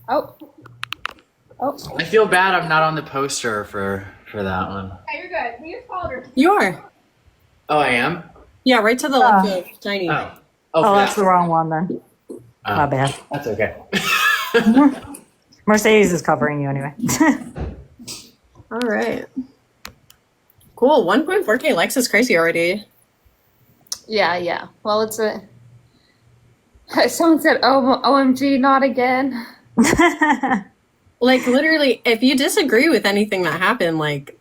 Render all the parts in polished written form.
Oh. I feel bad I'm not on the poster for that one. Yeah, you're good. We just followed her. You are. Oh, I am? Yeah, right to the left of Tiny. Oh, that's the wrong one then. My bad. That's okay. Mercedes is covering you anyway. All right. Cool. 1.4K likes is crazy already. Yeah. Well, it's a... Someone said, oh, OMG, not again. Like, literally, if you disagree with anything that happened, like...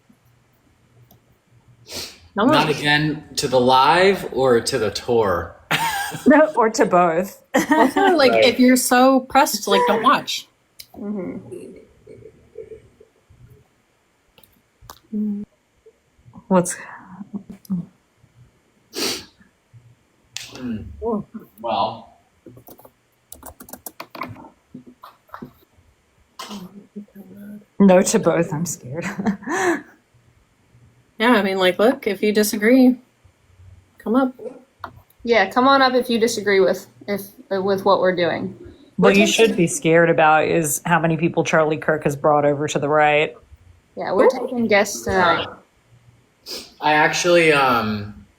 Not again to the live or to the tour? No, or to both. Also, like, if you're so pressed, like, don't watch. What's... Well... No to both, I'm scared. Yeah, I mean, like, look, if you disagree, come up. Yeah, come on up if you disagree with what we're doing. What you should be scared about is how many people Charlie Kirk has brought over to the right. Yeah, we're taking guests tonight. I actually,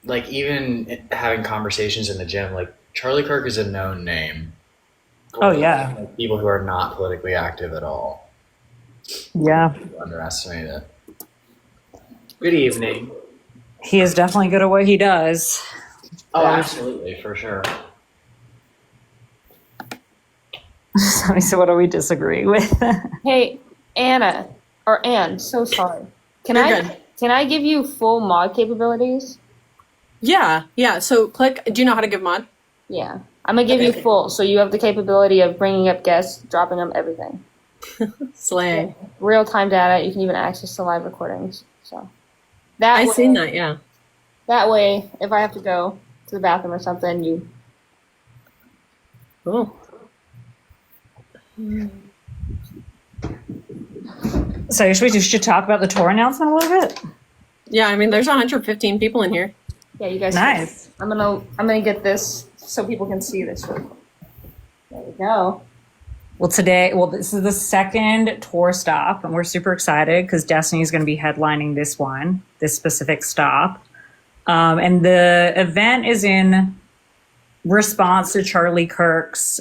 like, even having conversations in the gym, like, Charlie Kirk is a known name. Oh, yeah. Like, people who are not politically active at all. Yeah. Underestimate it. Good evening. He is definitely good at what he does. Oh, absolutely, for sure. So what do we disagree with? Hey, Anne, so sorry. Can I give you full mod capabilities? Yeah. So click, do you know how to give mod? Yeah. I'm going to give you full, so you have the capability of bringing up guests, dropping them, everything. Slay. Real-time data. You can even access the live recordings. So I've seen that, yeah. That way, if I have to go to the bathroom or something, you... Cool. So should talk about the tour announcement a little bit? Yeah, I mean, there's 115 people in here. Yeah, you guys... Nice. I'm gonna get this so people can see this real quick. There we go. Well, this is the second tour stop, and we're super excited because Destiny is going to be headlining this specific stop. And the event is in response to Charlie Kirk's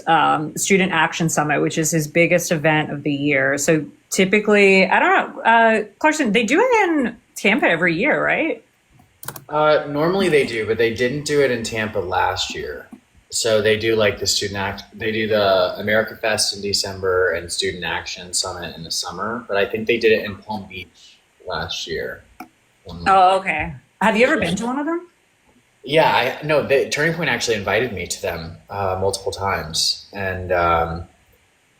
Student Action Summit, which is his biggest event of the year. So typically, I don't know, Clarkson, they do it in Tampa every year, right? Normally they do, but they didn't do it in Tampa last year. So they do like they do the America Fest in December and Student Action Summit in the summer, but I think they did it in Palm Beach last year. Oh, okay. Have you ever been to one of them? Yeah, the Turning Point actually invited me to them multiple times. And I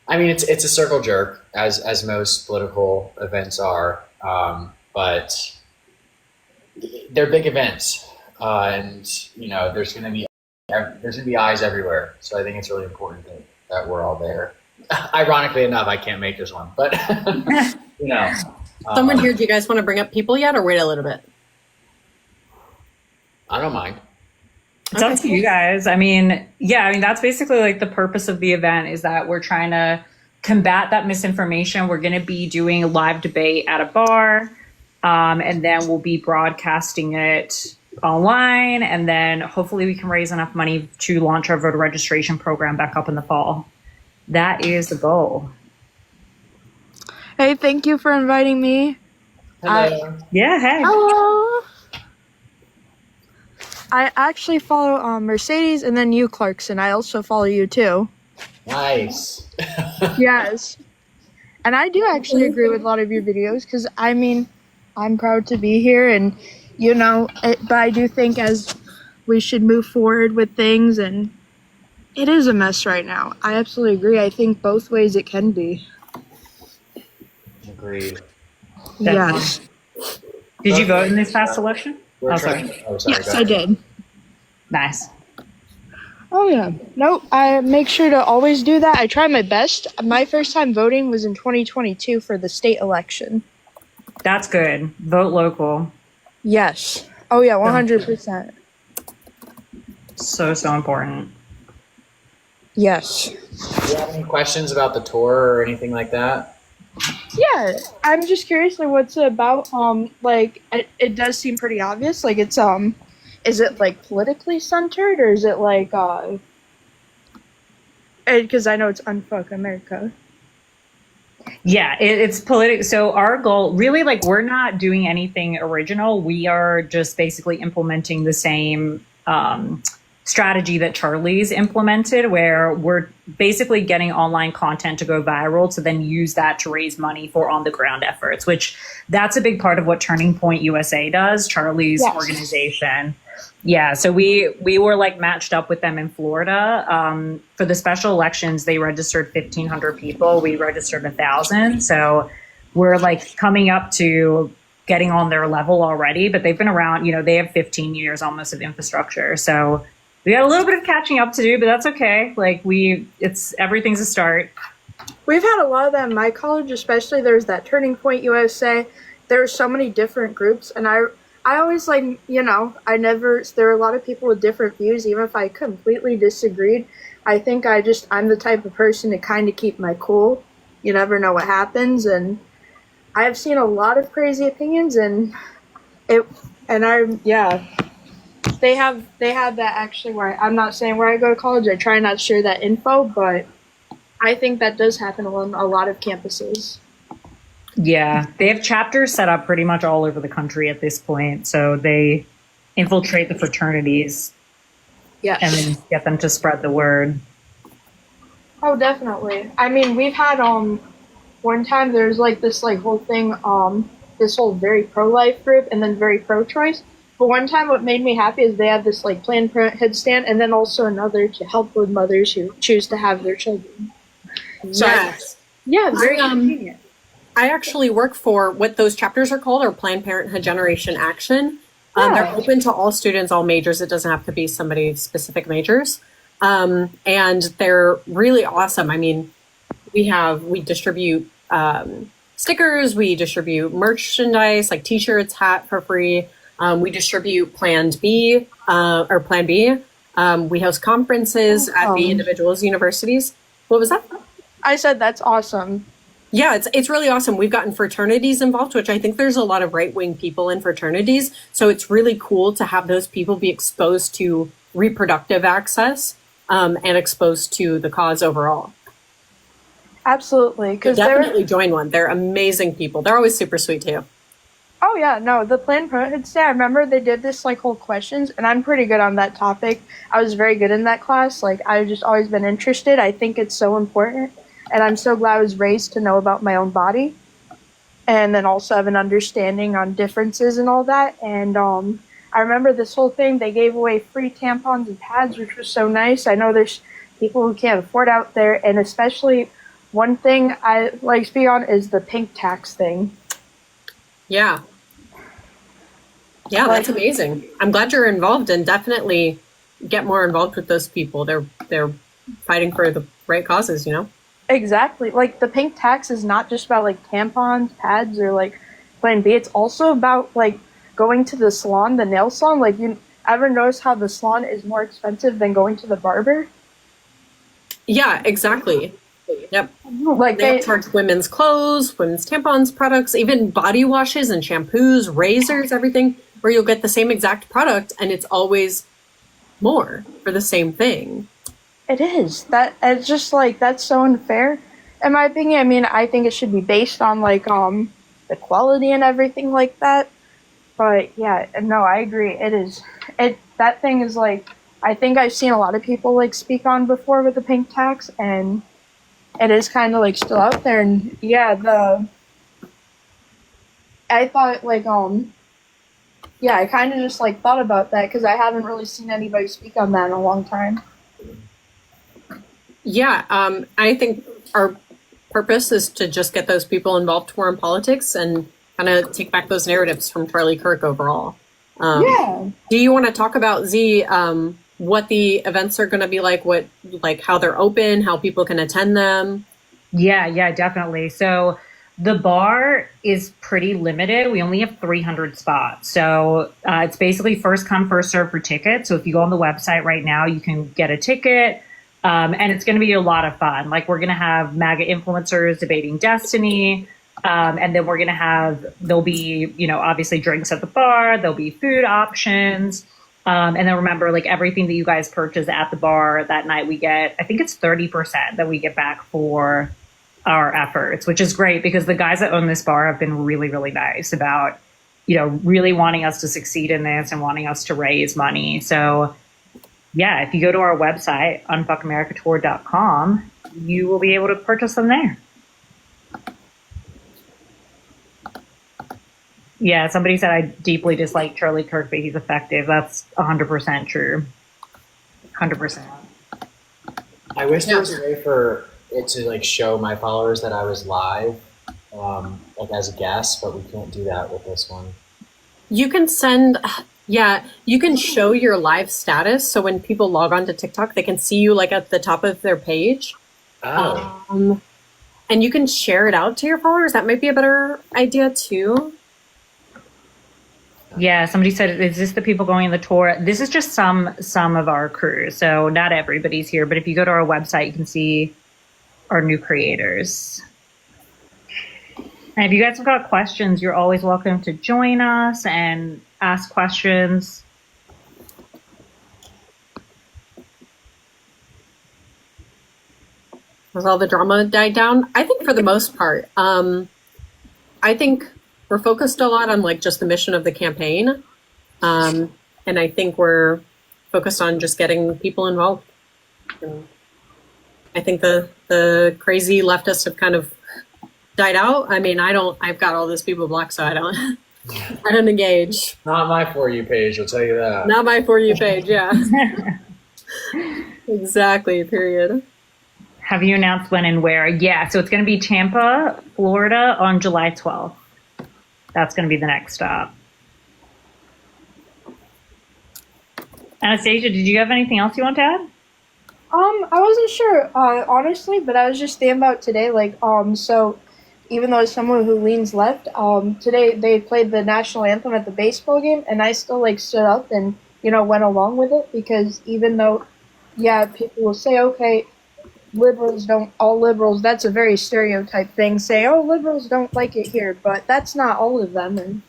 mean, it's a circle jerk as most political events are, but they're big events. And there's going to be eyes everywhere. So I think it's really important that we're all there. Ironically enough, I can't make this one, but Someone here, do you guys want to bring up people yet or wait a little bit? I don't mind. It's up to you guys. I mean, that's basically like the purpose of the event is that we're trying to combat that misinformation. We're going to be doing a live debate at a bar, and then we'll be broadcasting it online, and then hopefully we can raise enough money to launch our voter registration program back up in the fall. That is the goal. Hey, thank you for inviting me. Hello. Hey. Hello. I actually follow Mercedes and then you, Clarkson. I also follow you too. Nice. Yes. And I do actually agree with a lot of your videos because, I mean, I'm proud to be here and, but I do think as we should move forward with things, and it is a mess right now. I absolutely agree. I think both ways it can be. Agreed. Yes. Did you vote in this past election? Sorry. Yes, I did. Nice. Oh, yeah. Nope. I make sure to always do that. I try my best. My first time voting was in 2022 for the state election. That's good. Vote local. Yes. Oh, yeah, 100%. So important. Yes. Do you have any questions about the tour or anything like that? Yeah, I'm just curious, like, what's it about? Like, it does seem pretty obvious. Like, it's is it like politically centered, or is it like because I know it's Unfuck America. Yeah, it's political. So our goal, really, like, we're not doing anything original. We are just basically implementing the same strategy that Charlie's implemented, where we're basically getting online content to go viral to then use that to raise money for on the ground efforts, which that's a big part of what Turning Point USA does, Charlie's organization. Yeah, so we were like matched up with them in Florida. For the special elections, they registered 1,500 people. We registered 1,000. So we're like coming up to getting on their level already, but they've been around, they have 15 years almost of infrastructure. So we got a little bit of catching up to do, but that's okay. Like everything's a start. We've had a lot of that in my college, especially there's that Turning Point USA. There are so many different groups, and I always there are a lot of people with different views, even if I completely disagreed. I think I'm the type of person to kind of keep my cool. You never know what happens, and I've seen a lot of crazy opinions, they have that actually where I'm not saying where I go to college. I try not to share that info, but I think that does happen on a lot of campuses. Yeah, they have chapters set up pretty much all over the country at this point. So they infiltrate the fraternities, and then get them to spread the word. Oh, definitely. I mean, we've had one time there's like this like whole thing this whole very pro-life group and then very pro-choice. But one time, what made me happy is they had this like Planned Parenthood stand, and then also another to help with mothers who choose to have their children. So Yes. very convenient. I actually work for what those chapters are called, or Planned Parenthood Generation Action. They're open to all students, all majors. It doesn't have to be somebody's specific majors. And they're really awesome. I mean, we distribute stickers, we distribute merchandise like t-shirts, hat for free. We distribute Plan B. We host conferences at the individuals' universities. What was that? I said that's awesome. Yeah, it's really awesome. We've gotten fraternities involved, which I think there's a lot of right-wing people in fraternities. So it's really cool to have those people be exposed to reproductive access and exposed to the cause overall. Absolutely. Definitely join one. They're amazing people. They're always super sweet too. Oh yeah, no, the Planned Parenthood stand, I remember they did this like whole questions, and I'm pretty good on that topic. I was very good in that class. Like, I've just always been interested. I think it's so important. And I'm so glad I was raised to know about my own body, and then also have an understanding on differences and all that. And I remember this whole thing, they gave away free tampons and pads, which was so nice. I know there's people who can't afford out there, and especially one thing I like to speak on is the pink tax thing. Yeah. Yeah, that's amazing. I'm glad you're involved, and definitely get more involved with those people. They're fighting for the right causes, Exactly. Like, the pink tax is not just about, like, tampons, pads, or, like, Plan B. It's also about, like, going to the salon, the nail salon. Like, you ever notice how the salon is more expensive than going to the barber? Yeah, exactly. Yep. Like, they charge women's clothes, women's tampons, products, even body washes and shampoos, razors, everything, where you'll get the same exact product, and it's always more for the same thing. It is. It's just like, that's so unfair. In my opinion, I mean, I think it should be based on like the quality and everything like that. But yeah, no, I agree. It is. That thing is like, I think I've seen a lot of people like speak on before with the pink tax, and it is kind of like still out there. And yeah, I thought like I kind of just like thought about that because I haven't really seen anybody speak on that in a long time. Yeah, I think our purpose is to just get those people involved more in politics and kind of take back those narratives from Charlie Kirk overall. Do you want to talk about, Zee, what the events are going to be like, how they're open, how people can attend them? Yeah, definitely. So the bar is pretty limited. We only have 300 spots. So it's basically first come, first serve for tickets. So if you go on the website right now, you can get a ticket. And it's going to be a lot of fun. Like, we're going to have MAGA influencers debating Destiny. And then there'll be, obviously drinks at the bar. There'll be food options. And then remember, like, everything that you guys purchase at the bar that night, I think it's 30% that we get back for our efforts, which is great because the guys that own this bar have been really, really nice about, really wanting us to succeed in this and wanting us to raise money. So yeah, if you go to our website, unfuckamericatour.com, you will be able to purchase them there. Yeah, somebody said I deeply dislike Charlie Kirk, but he's effective. That's 100% true. 100%. I wish there was a way for it to like show my followers that I was live, like as a guest, but we can't do that with this one. You can you can show your live status. So when people log on to TikTok, they can see you like at the top of their page. Oh. And you can share it out to your followers. That might be a better idea too. Yeah, somebody said, is this the people going on the tour? This is just some of our crew. So not everybody's here, but if you go to our website, you can see our new creators. And if you guys have got questions, you're always welcome to join us and ask questions. Has all the drama died down? I think for the most part. I think we're focused a lot on like just the mission of the campaign. And I think we're focused on just getting people involved. And I think the crazy leftists have kind of died out. I mean, I've got all these people blocked, so I don't engage. Not my For You page, I'll tell you that. Not my For You page, yeah. Exactly, period. Have you announced when and where? Yeah, so it's going to be Tampa, Florida on July 12th. That's going to be the next stop. Anastasia, did you have anything else you want to add? I wasn't sure, honestly, but I was just thinking about today, like, so even though as someone who leans left, today they played the national anthem at the baseball game, and I still, like, stood up and, went along with it, because even though, yeah, people will say, okay, all liberals, that's a very stereotype thing, say, oh, liberals don't like it here, but that's not all of them, and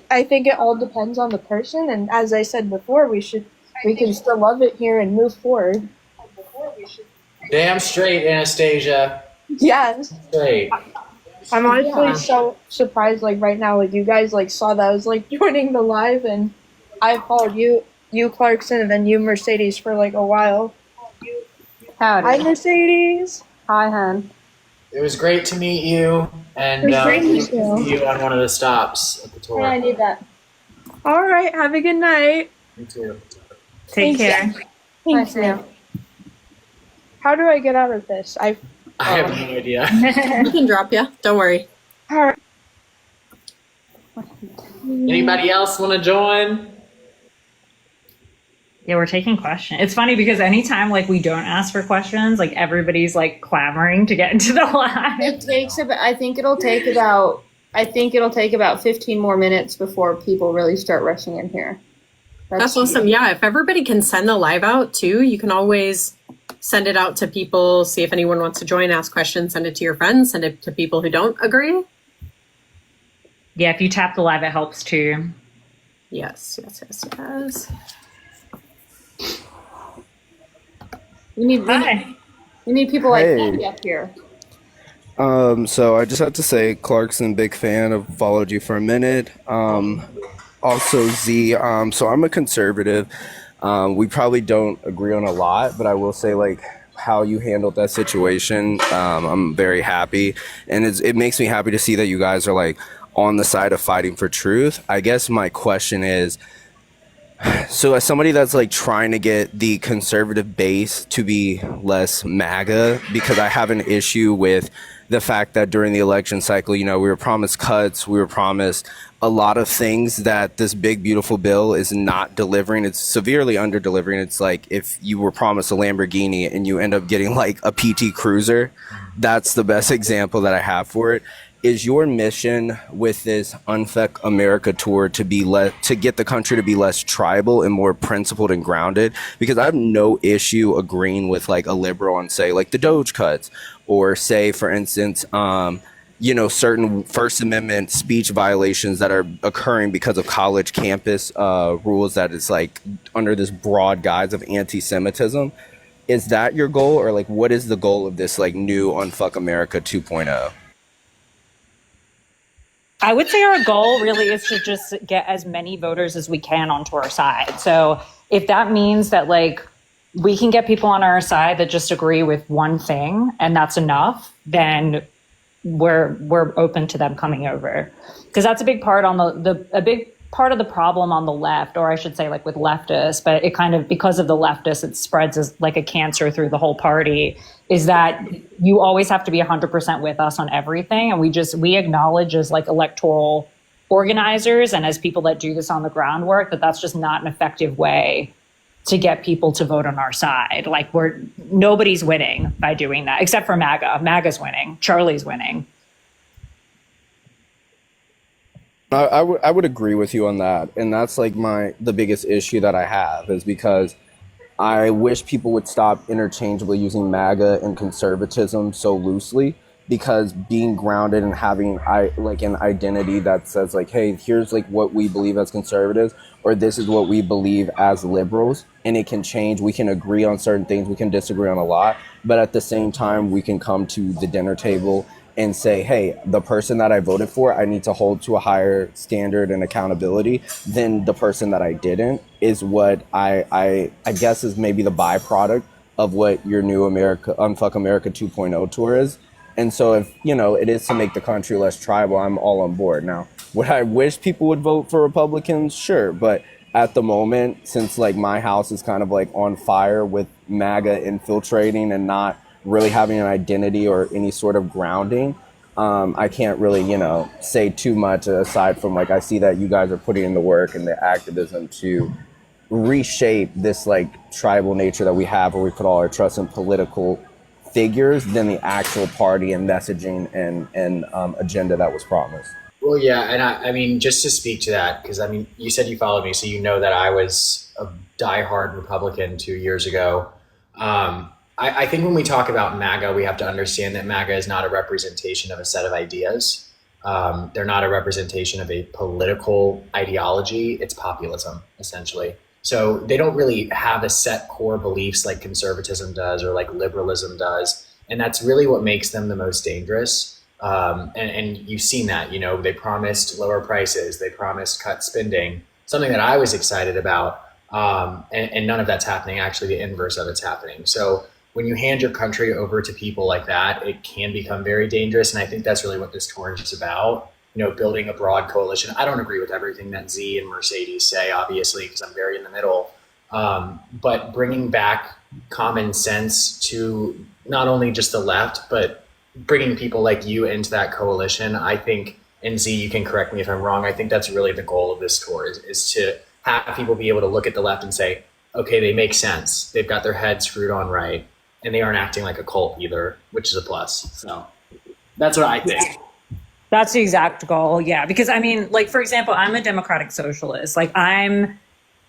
I think it all depends on the person, and as I said before, we can still love it here and move forward. Damn straight, Anastasia. Yes. Straight. I'm honestly so surprised, like, right now, like, you guys, like, saw that I was, like, joining the live, and I followed you Clarkson, and then you, Mercedes, for, like, a while. Howdy. Hi, Mercedes. Hi, hon. It was great to meet you, and It was great to meet see you on one of the stops at the tour. Yeah, I need that. All right, have a good night. You too. Take care. Bye, Thanks. Sam. How do I get out of this? I have no idea. We can drop you. Don't worry. All right. Anybody else want to join? Yeah, we're taking questions. It's funny because anytime like we don't ask for questions, like everybody's like clamoring to get into the live. It takes about. I think it'll take about 15 more minutes before people really start rushing in here. That's awesome. Yeah, if everybody can send the live out too, you can always send it out to people, see if anyone wants to join, ask questions, send it to your friends, send it to people who don't agree. Yeah, if you tap the live, it helps too. Yes. We need people like Abby up here. So I just have to say, Clarkson, big fan. I've followed you for a minute. Also, Zee. So I'm a conservative. We probably don't agree on a lot, but I will say, like, how you handled that situation, I'm very happy, and it makes me happy to see that you guys are like on the side of fighting for truth. I guess my question is, so as somebody that's like trying to get the conservative base to be less MAGA, because I have an issue with the fact that during the election cycle, we were promised cuts, we were promised a lot of things that this big, beautiful bill is not delivering. It's severely under delivering. It's like if you were promised a Lamborghini and you end up getting like a PT Cruiser, that's the best example that I have for it. is your mission with this Unfuck America tour to get the country to be less tribal and more principled and grounded? Because I have no issue agreeing with like a liberal on say like the Doge cuts, or say for instance, certain First Amendment speech violations that are occurring because of college campus rules that is like under this broad guise of anti-Semitism. Is that your goal, or like what is the goal of this like new Unfuck America 2.0? I would say our goal really is to just get as many voters as we can onto our side. So if that means that like we can get people on our side that just agree with one thing and that's enough, then we're open to them coming over. Because that's a big part on a big part of the problem on the left, or I should say like with leftists, but it kind of, because of the leftists, it spreads as like a cancer through the whole party, is that you always have to be 100% with us on everything. And we acknowledge as like electoral organizers and as people that do this on the groundwork, that's just not an effective way to get people to vote on our side. Like nobody's winning by doing that, except for MAGA. MAGA's winning. Charlie's winning. I would agree with you on that, and that's like the biggest issue that I have, is because I wish people would stop interchangeably using MAGA and conservatism so loosely, because being grounded and having an identity that says like, hey, here's like what we believe as conservatives, or this is what we believe as liberals, and it can change. We can agree on certain things, we can disagree on a lot, but at the same time we can come to the dinner table and say, hey, the person that I voted for, I need to hold to a higher standard and accountability than the person that I didn't, is what I guess is maybe the byproduct of what your new Unfuck America 2.0 tour is. And so if, it is to make the country less tribal, I'm all on board. Now, would I wish people would vote for Republicans? Sure. But at the moment, since like my house is kind of like on fire with MAGA infiltrating and not really having an identity or any sort of grounding, I can't really, say too much aside from like, I see that you guys are putting in the work and the activism to reshape this like tribal nature that we have, where we put all our trust in political figures than the actual party and messaging and agenda that was promised. Well, yeah, and I mean, just to speak to that, because I mean, you said you followed me, so you know that I was a diehard Republican 2 years ago. I think when we talk about MAGA, we have to understand that MAGA is not a representation of a set of ideas. They're not a representation of a political ideology. It's populism, essentially. So they don't really have a set core beliefs like conservatism does or like liberalism does. And that's really what makes them the most dangerous. And you've seen that, they promised lower prices. They promised cut spending, something that I was excited about. And none of that's happening. Actually, the inverse of it's happening. So when you hand your country over to people like that, it can become very dangerous. And I think that's really what this tour is about, building a broad coalition. I don't agree with everything that Zee and Mercedes say, obviously, because I'm very in the middle. But bringing back common sense to not only just the left, but bringing people like you into that coalition, I think, and Zee, you can correct me if I'm wrong, I think that's really the goal of this tour, is to have people be able to look at the left and say, okay, they make sense. They've got their heads screwed on right. And they aren't acting like a cult either, which is a plus. So that's what I think. That's the exact goal. Yeah. Because I mean, like, for example, I'm a democratic socialist. Like I'm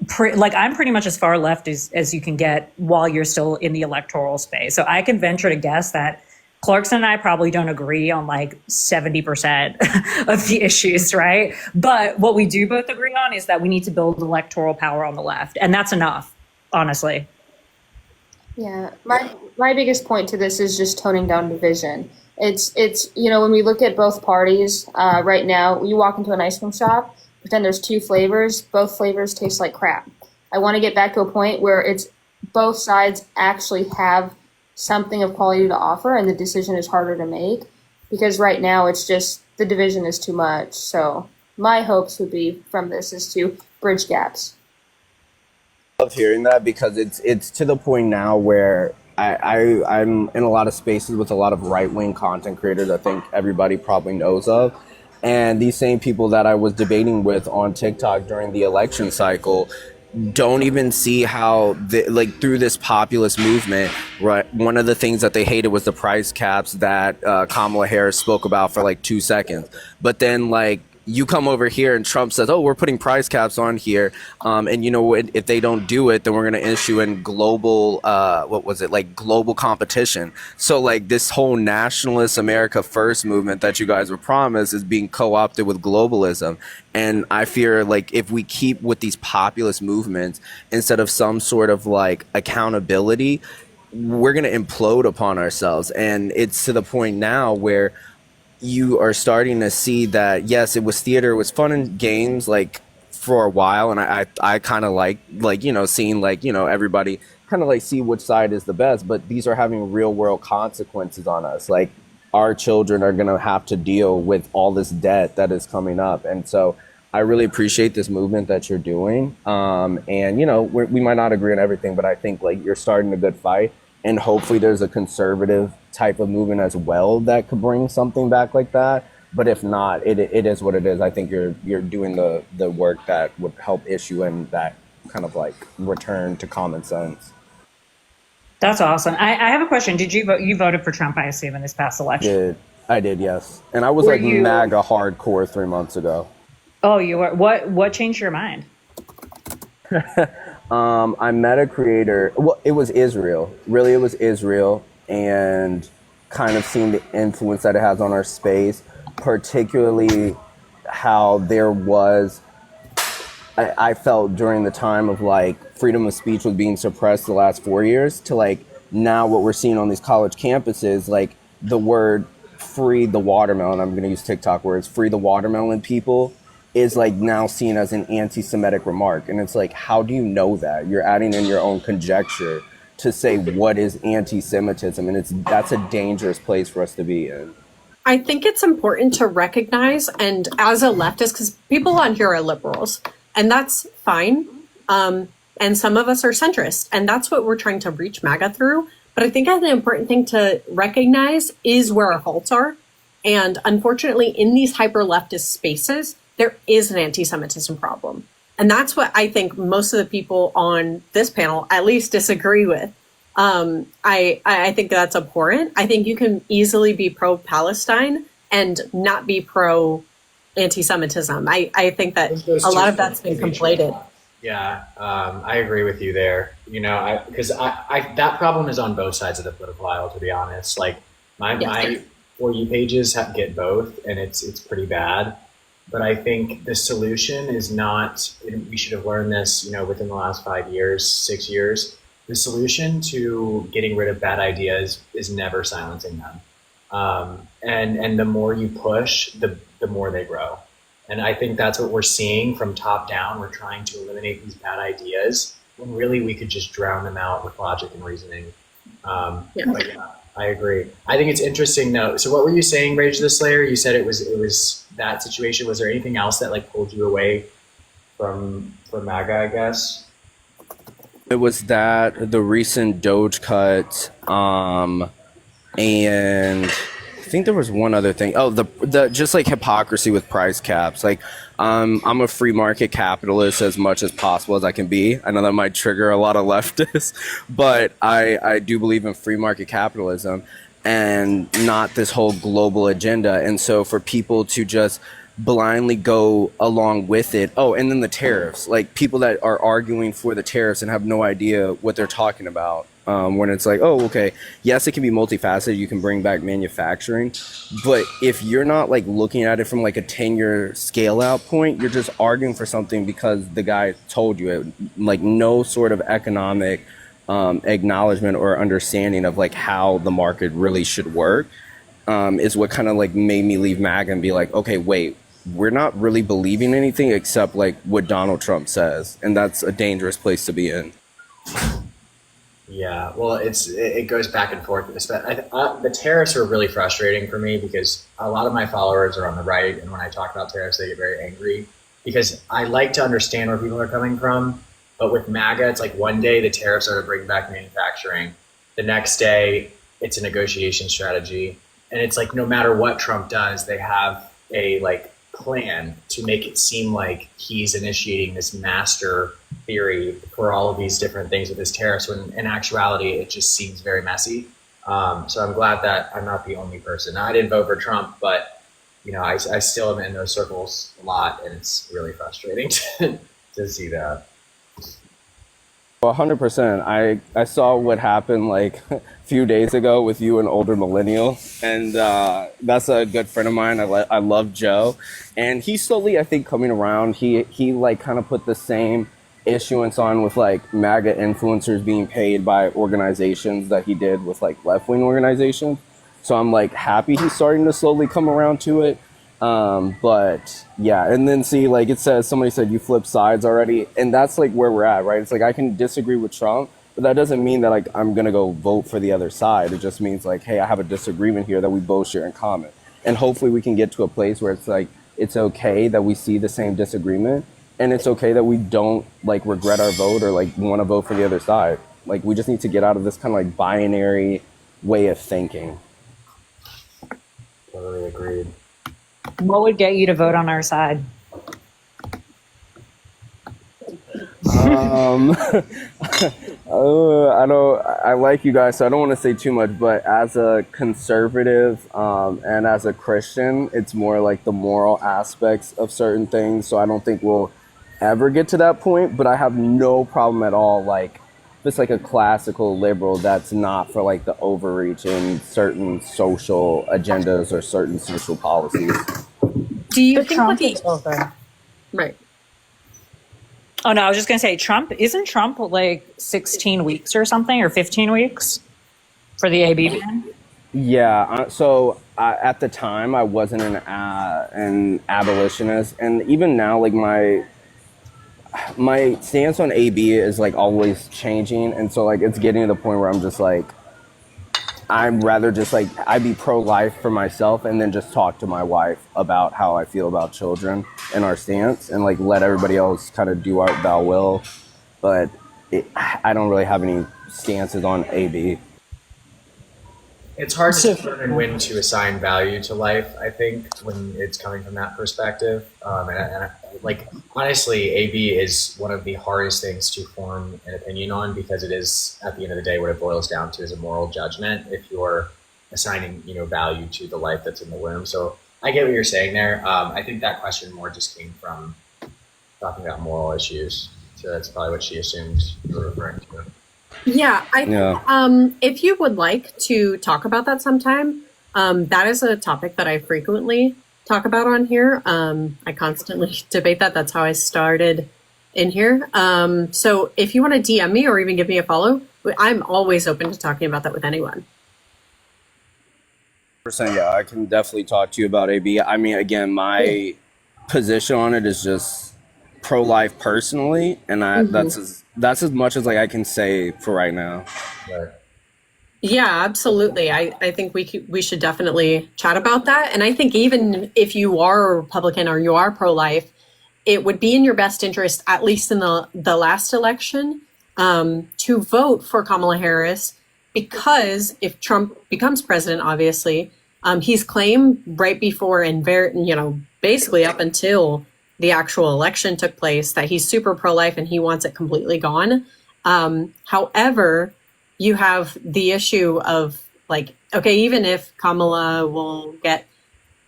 pretty much as far left as you can get while you're still in the electoral space. So I can venture to guess that Clarkson and I probably don't agree on like 70% of the issues, right? But what we do both agree on is that we need to build electoral power on the left. And that's enough, honestly. Yeah, my biggest point to this is just toning down division. It's when we look at both parties right now, you walk into an ice cream shop, pretend there's two flavors, both flavors taste like crap. I want to get back to a point where it's both sides actually have something of quality to offer, and the decision is harder to make, because right now it's just the division is too much. So my hopes would be from this is to bridge gaps. Love hearing that, because it's to the point now where I'm in a lot of spaces with a lot of right-wing content creators I think everybody probably knows of. And these same people that I was debating with on TikTok during the election cycle, don't even see how like through this populist movement, right? One of the things that they hated was the price caps that Kamala Harris spoke about for like 2 seconds. But then like you come over here and Trump says, "Oh, we're putting price caps on here," and you know if they don't do it, then we're going to issue in global, what was it, like global competition. So like this whole nationalist America First movement that you guys were promised is being co-opted with globalism. And I fear like if we keep with these populist movements instead of some sort of like accountability, we're going to implode upon ourselves. And it's to the point now where you are starting to see that yes, it was theater, it was fun and games like for a while, and I kind of like you know seeing like you know everybody kind of like see which side is the best, but these are having real world consequences on us. Like our children are going to have to deal with all this debt that is coming up, and so I really appreciate this movement that you're doing. And you know we might not agree on everything, but I think like you're starting a good fight, and hopefully there's a conservative type of movement as well that could bring something back like that. But if not, it is what it is. I think you're doing the work that would help issue in that kind of like return to common sense. That's awesome. I have a question. Did you vote? You voted for Trump, I assume, in this past election. I did, yes. And I was Were like you- MAGA hardcore 3 months ago. Oh, you were. What changed your mind? I met a creator. Well, it was Israel. Really, it was Israel, and kind of seeing the influence that it has on our space, particularly how there was. I felt during the time of like freedom of speech was being suppressed the last 4 years to like now what we're seeing on these college campuses, like the word free the watermelon, I'm going to use TikTok words, free the watermelon people is like now seen as an anti-Semitic remark. And it's like, how do you know that? You're adding in your own conjecture to say what is anti-Semitism. And that's a dangerous place for us to be in. I think it's important to recognize, and as a leftist, because people on here are liberals, and that's fine. And some of us are centrist, and that's what we're trying to reach MAGA through. But I think the important thing to recognize is where our faults are. And unfortunately, in these hyper leftist spaces, there is an anti-Semitism problem. And that's what I think most of the people on this panel at least disagree with. I think that's abhorrent. I think you can easily be pro-Palestine and not be pro-anti-Semitism. I think that a lot of that's been conflated. Yeah, I agree with you there. You know, because I that problem is on both sides of the political aisle, to be honest. Like my For You pages get both, and it's pretty bad. But I think the solution is not, and we should have learned this, you know, within the last 5 years, 6 years. The solution to getting rid of bad ideas is never silencing them. And the more you push, the more they grow. And I think that's what we're seeing from top down. We're trying to eliminate these bad ideas when really we could just drown them out with logic and reasoning. But yeah, I agree. I think it's interesting though. So what were you saying, Rage the Slayer? You said it was that situation. Was there anything else that like pulled you away from MAGA, I guess? It was that the recent Doge cut, and I think there was one other thing. Oh, the just like hypocrisy with price caps. Like, I'm a free market capitalist as much as possible as I can be. I know that might trigger a lot of leftists, but I do believe in free market capitalism and not this whole global agenda. And so for people to just blindly go along with it. Oh, and then the tariffs, like people that are arguing for the tariffs and have no idea what they're talking about. When it's like, oh, okay, yes, it can be multifaceted. You can bring back manufacturing. But if you're not like looking at it from like a 10-year scale out point, you're just arguing for something because the guy told you it. Like no sort of economic acknowledgement or understanding of like how the market really should work is what kind of like made me leave MAGA and be like, okay, wait, we're not really believing anything except like what Donald Trump says. And that's a dangerous place to be in. Yeah, well, it goes back and forth. The tariffs are really frustrating for me because a lot of my followers are on the right, and when I talk about tariffs, they get very angry because I like to understand where people are coming from. But with MAGA, it's like one day the tariffs are to bring back manufacturing, the next day it's a negotiation strategy, and it's like no matter what Trump does, they have a like plan to make it seem like he's initiating this master theory for all of these different things with this tariffs, when in actuality, it just seems very messy. So I'm glad that I'm not the only person. Now, I didn't vote for Trump, but I still am in those circles a lot, and it's really frustrating to see that. 100%. I saw what happened like a few days ago with you, an older millennial, and that's a good friend of mine. I love Joe, and he's slowly, I think, coming around. He like kind of put the same issuance on with like MAGA influencers being paid by organizations that he did with like left-wing organizations. So I'm like happy he's starting to slowly come around to it. But yeah, and then see, like it says, somebody said you flip sides already, and that's like where we're at, right? It's like I can disagree with Trump, but that doesn't mean that like I'm gonna go vote for the other side. It just means like, hey, I have a disagreement here that we both share in common, and hopefully we can get to a place where it's like it's okay that we see the same disagreement, and it's okay that we don't like regret our vote or like want to vote for the other side. Like we just need to get out of this kind of like binary way of thinking. Totally agreed. What would get you to vote on our side? I like you guys, so I don't want to say too much, but as a conservative and as a Christian, it's more like the moral aspects of certain things. So I don't think we'll ever get to that point, but I have no problem at all. Like, if it's like a classical liberal that's not for like the overreach in certain social agendas or certain social policies. Do you But think Trump that is over. right? Oh no, I was just gonna say isn't Trump like 16 weeks or something, or 15 weeks for the AB ban? Yeah, so at the time I wasn't an abolitionist, and even now, like my stance on AB is like always changing, and so like it's getting to the point where I'm just like, I'd rather just like I'd be pro-life for myself and then just talk to my wife about how I feel about children and our stance, and like let everybody else kind of do art thou will. But I don't really have any stances on AB. It's hard to determine when to assign value to life, I think, when it's coming from that perspective. Like, honestly, AB is one of the hardest things to form an opinion on, because it is, at the end of the day, what it boils down to is a moral judgment if you're assigning, value to the life that's in the womb. So I get what you're saying there. I think that question more just came from talking about moral issues. So that's probably what she assumed you were referring to. Yeah, I think if you would like to talk about that sometime, that is a topic that I frequently talk about on here. I constantly debate that. That's how I started in here. So if you want to DM me or even give me a follow, I'm always open to talking about that with anyone. Yeah, I can definitely talk to you about AB. I mean, again, my position on it is just pro-life personally, and that's as much as like I can say for right now. Right. Yeah, absolutely. I think we should definitely chat about that. And I think even if you are a Republican or you are pro-life, it would be in your best interest, at least in the last election, to vote for Kamala Harris, because if Trump becomes president, obviously, he's claimed right before and basically up until the actual election took place that he's super pro-life and he wants it completely gone. However, you have the issue of like, okay, even if Kamala will get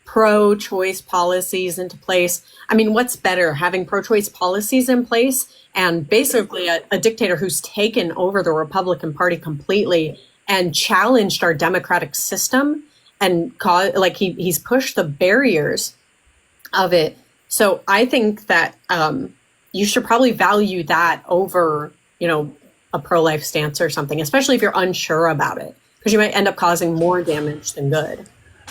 pro-choice policies into place, I mean, what's better, having pro-choice policies in place and basically a dictator who's taken over the Republican Party completely and challenged our democratic system and he's pushed the barriers of it. So I think that you should probably value that over, a pro-life stance or something, especially if you're unsure about it, because you might end up causing more damage than good.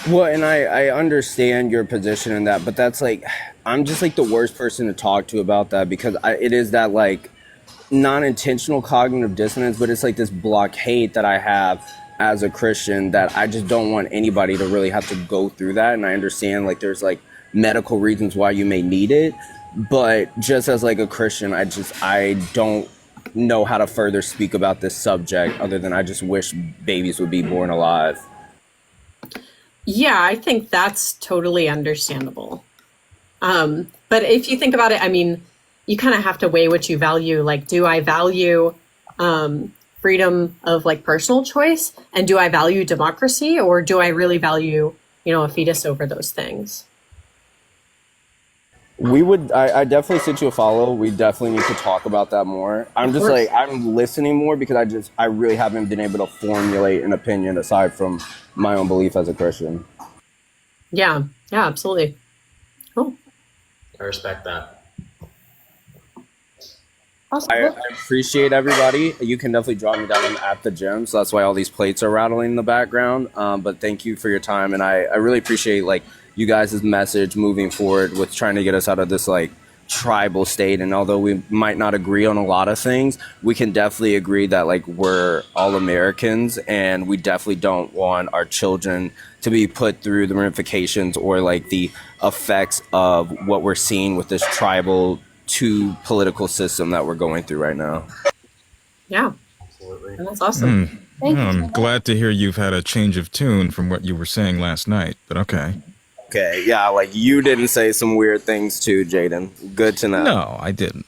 Well, and I understand your position in that, but that's like, I'm just like the worst person to talk to about that, because it is that like non-intentional cognitive dissonance, but it's like this blockade that I have as a Christian that I just don't want anybody to really have to go through that. And I understand like there's like medical reasons why you may need it, but just as like a Christian, I don't know how to further speak about this subject other than I just wish babies would be born alive. Yeah, I think that's totally understandable. But if you think about it, I mean, you kind of have to weigh what you value. Like, do I value freedom of like personal choice, and do I value democracy, or do I really value, a fetus over those things? I definitely sent you a follow. We definitely need to talk about that more. I'm just like, I'm listening more because I really haven't been able to formulate an opinion aside from my own belief as a Christian. Yeah, absolutely. Cool. I respect that. Awesome. I appreciate everybody. You can definitely draw me down at the gym, so that's why all these plates are rattling in the background. But thank you for your time, and I really appreciate like you guys' message moving forward with trying to get us out of this like tribal state. And although we might not agree on a lot of things, we can definitely agree that like we're all Americans, and we definitely don't want our children to be put through the ramifications or like the effects of what we're seeing with this tribal to political system that we're going through right now. Yeah, absolutely. And that's awesome. I'm glad to hear you've had a change of tune from what you were saying last night, but okay. Okay, yeah, like you didn't say some weird things too, Jayden. Good to know. No, I didn't.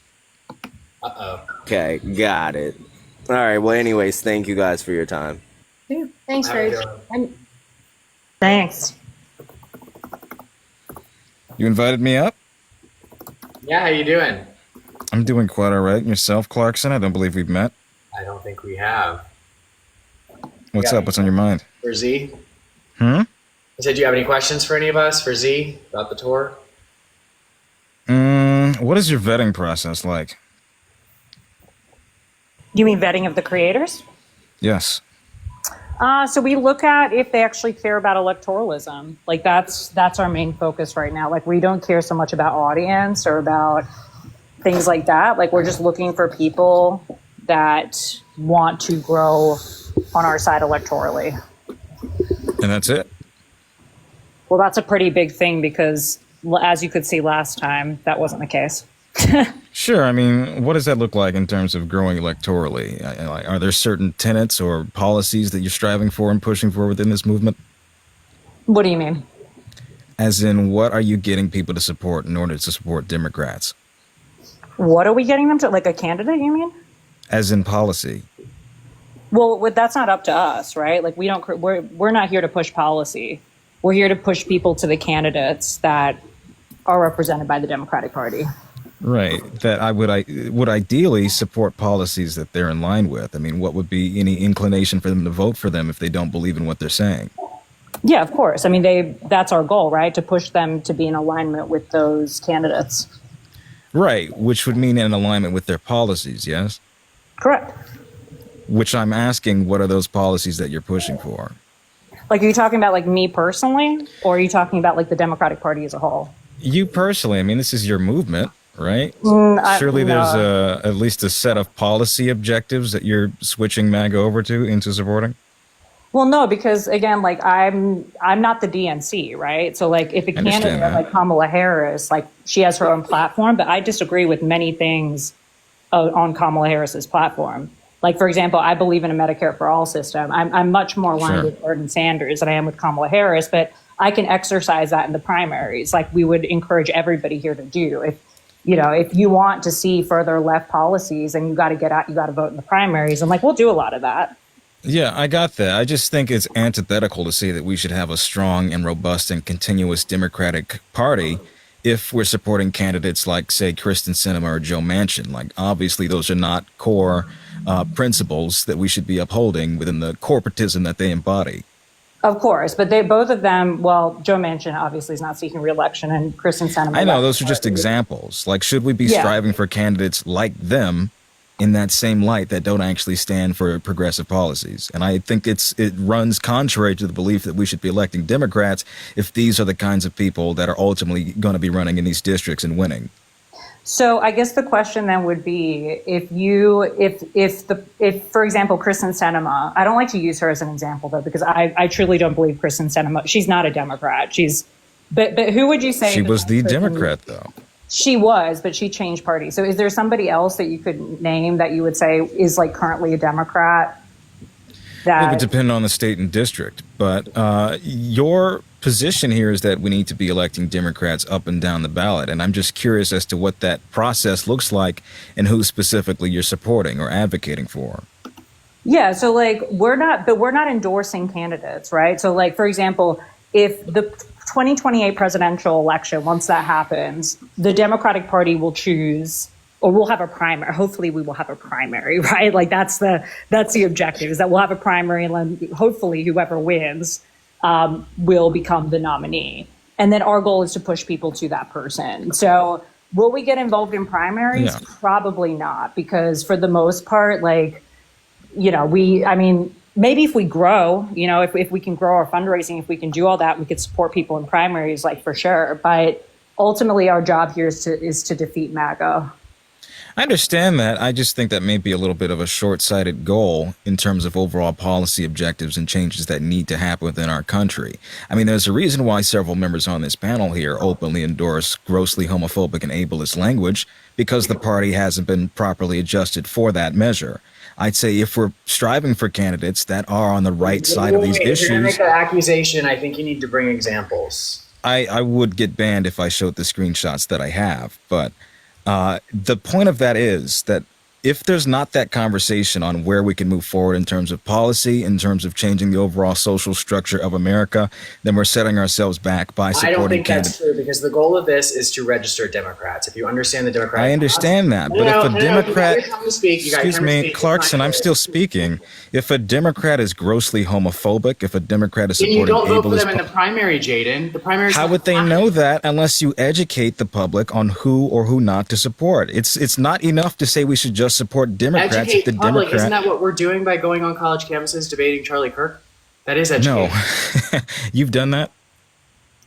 Uh-oh. Okay, got it. All right, well, anyways, thank you guys for your time. Yeah. Thanks, Rach. Thanks. You invited me up? Yeah, how you doing? I'm doing quite all right. And yourself, Clarkson? I don't believe we've met. I don't think we have. What's up? What's on your mind? For Zee? Hmm? I said, do you have any questions for any of us for Zee about the tour? What is your vetting process like? You mean vetting of the creators? Yes. So we look at if they actually care about electoralism. Like that's our main focus right now. Like we don't care so much about audience or about things like that. Like we're just looking for people that want to grow on our side electorally. And that's it? Well, that's a pretty big thing because as you could see last time, that wasn't the case. Sure. I mean, what does that look like in terms of growing electorally? Are there certain tenets or policies that you're striving for and pushing for within this movement? What do you mean? As in, what are you getting people to support in order to support Democrats? What are we getting them to? Like a candidate, you mean? As in policy. Well, that's not up to us, right? Like we're not here to push policy. We're here to push people to the candidates that are represented by the Democratic Party. Right. That I would ideally support policies that they're in line with. I mean, what would be any inclination for them to vote for them if they don't believe in what they're saying? Yeah, of course. I mean, that's our goal, right? To push them to be in alignment with those candidates. Right, which would mean in alignment with their policies, yes? Correct. Which I'm asking, what are those policies that you're pushing for? Like, are you talking about like me personally, or are you talking about like the Democratic Party as a whole? You personally. I mean, this is your movement, right? Surely no. there's at least a set of policy objectives that you're switching MAGA over into supporting? Well, no, because again, like I'm not the DNC, right? So like if a candidate like Kamala Harris, like she has her own platform, but I disagree with many things on Kamala Harris's platform. Like, for example, I believe in a Medicare for all system. I'm much more aligned with Bernie Sanders than I am with Kamala Harris, but I can exercise that in the primaries, like we would encourage everybody here to do. If you want to see further left policies, and you got to get out, you got to vote in the primaries. And like, we'll do a lot of that. Yeah, I got that. I just think it's antithetical to say that we should have a strong and robust and continuous Democratic Party if we're supporting candidates like, say, Kristen Sinema or Joe Manchin. Like, obviously, those are not core principles that we should be upholding within the corporatism that they embody. Of course, but both of them, well, Joe Manchin obviously is not seeking re-election, and Kristen Sinema. I know, those are just examples. Like, should we be striving for candidates like them in that same light that don't actually stand for progressive policies? And I think it runs contrary to the belief that we should be electing Democrats if these are the kinds of people that are ultimately going to be running in these districts and winning. So I guess the question then would be if for example, Kristen Sinema, I don't like to use her as an example though, because I truly don't believe Kristen Sinema, she's not a Democrat. But who would you say? She was the Democrat though. She was, but she changed parties. So is there somebody else that you could name that you would say is like currently a Democrat? It would depend on the state and district, but your position here is that we need to be electing Democrats up and down the ballot, and I'm just curious as to what that process looks like and who specifically you're supporting or advocating for. Yeah, so like we're not endorsing candidates, right? So like, for example, if the 2028 presidential election, once that happens, the Democratic Party will choose, or we'll have a primary. Hopefully we will have a primary, right? Like that's the objective, is that we'll have a primary, and then hopefully whoever wins will become the nominee. And then our goal is to push people to that person. So will we get involved in primaries? Yeah. Probably not, because for the most part, like, you know, maybe if we grow, you know, if we can grow our fundraising, if we can do all that, we could support people in primaries, like for sure. But ultimately our job here is to defeat MAGA. I understand that. I just think that may be a little bit of a short-sighted goal in terms of overall policy objectives and changes that need to happen within our country. I mean, there's a reason why several members on this panel here openly endorse grossly homophobic and ableist language, because the party hasn't been properly adjusted for that measure. I'd say if we're striving for candidates that are on the right side of these issues... If you're going to make that accusation, I think you need to bring examples. I would get banned if I showed the screenshots that I have, but... the point of that is that if there's not that conversation on where we can move forward in terms of policy, in terms of changing the overall social structure of America, then we're setting ourselves back by supporting candidates. I don't think that's true, because the goal of this is to register Democrats. If you understand the Democratic I understand that, but if a Democrat... Excuse me, Clarkson, I'm still speaking. If a Democrat is grossly homophobic, if a Democrat is supporting ableist... You don't vote for them in the primary, Jayden. The primary. How would they know that unless you educate the public on who or who not to support? It's not enough to say we should just support Democrats. Educate if the public. Democrat... Isn't that what we're doing by going on college campuses debating Charlie Kirk? That is educating. No. You've done that?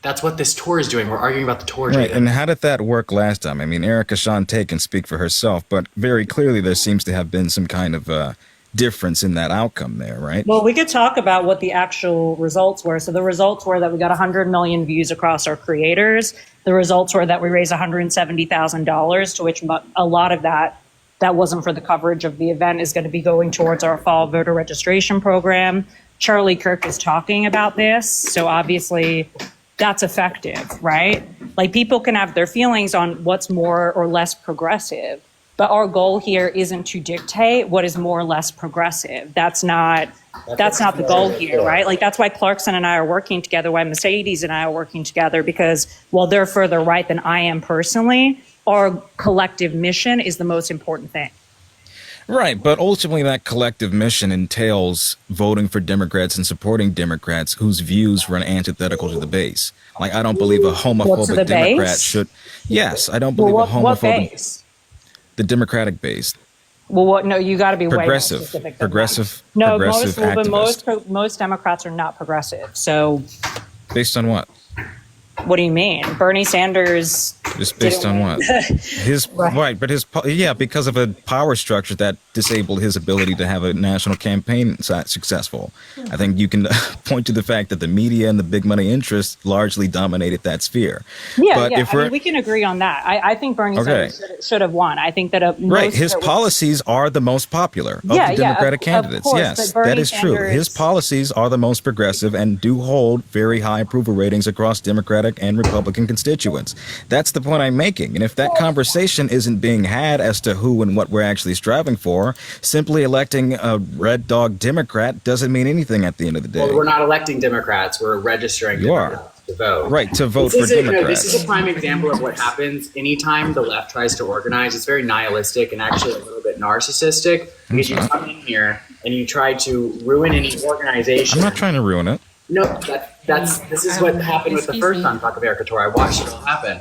That's what this tour is doing. We're arguing about the tour. Right, and how did that work last time? I mean, Erica Shante can speak for herself, but very clearly there seems to have been some kind of difference in that outcome there, right? Well, we could talk about what the actual results were. So the results were that we got 100 million views across our creators. The results were that we raised $170,000, to which a lot of that wasn't for the coverage of the event, is going to be going towards our fall voter registration program. Charlie Kirk is talking about this, so obviously that's effective, right? Like, people can have their feelings on what's more or less progressive, but our goal here isn't to dictate what is more or less progressive. That's not the goal here, right? Like, that's why Clarkson and I are working together, why Mercedes and I are working together, because while they're further right than I am personally, our collective mission is the most important thing. Right, but ultimately that collective mission entails voting for Democrats and supporting Democrats whose views run antithetical to the base. Like, I don't believe a homophobic Democrat should... Yes, I don't believe a homophobic... What base? The Democratic base. Well, what? No, you got to be progressive. Way more specific than progressive. That. No, progressive most Democrats are not progressive. So, based on what? What do you mean? Bernie Sanders. Just based on what? His right, but because of a power structure that disabled his ability to have a national campaign successful. I think you can point to the fact that the media and the big money interests largely dominated that sphere. Yeah, but I mean, we can agree on that. I think Bernie Sanders should have won. I think that his policies are the most popular of the Democratic candidates. Of course, yes, that is true. His policies are the most progressive and do hold very high approval ratings across Democratic and Republican constituents. That's the point I'm making. And if that conversation isn't being had as to who and what we're actually striving for, simply electing a red dog Democrat doesn't mean anything at the end of the day. Well, we're not electing Democrats. We're registering Democrats to vote. Right, to vote for Democrats. This is a prime example of what happens anytime the left tries to organize. It's very nihilistic and actually a little bit narcissistic, because you come in here and you try to ruin any organization. I'm not trying to ruin it. No, this is what happened with the first Unfuck America tour. I watched it all happen.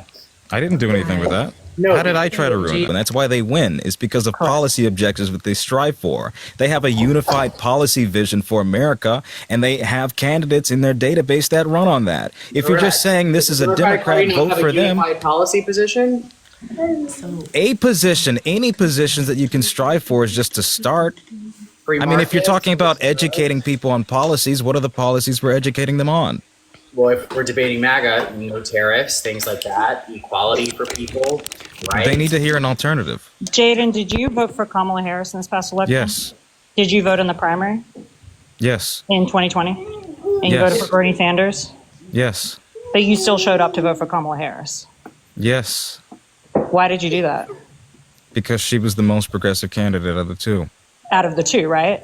I didn't do anything with that. No, how did I try to ruin them? And that's why they win, is because of policy objectives that they strive for. They have a unified policy vision for America, and they have candidates in their database that run on that. If you're just saying this is a Democrat, vote for them. Unified policy position? A position, any positions that you can strive for is just to start. I mean, if you're talking about educating people on policies, what are the policies we're educating them on? Well, if we're debating MAGA, no tariffs, things like that, equality for people, right? They need to hear an alternative. Jayden, did you vote for Kamala Harris in this past election? Yes. Did you vote in the primary? Yes. in 2020? And you Yes. voted for Bernie Sanders? Yes. But you still showed up to vote for Kamala Harris. Yes. Why did you do that? Because she was the most progressive candidate of the two. Out of the two, right?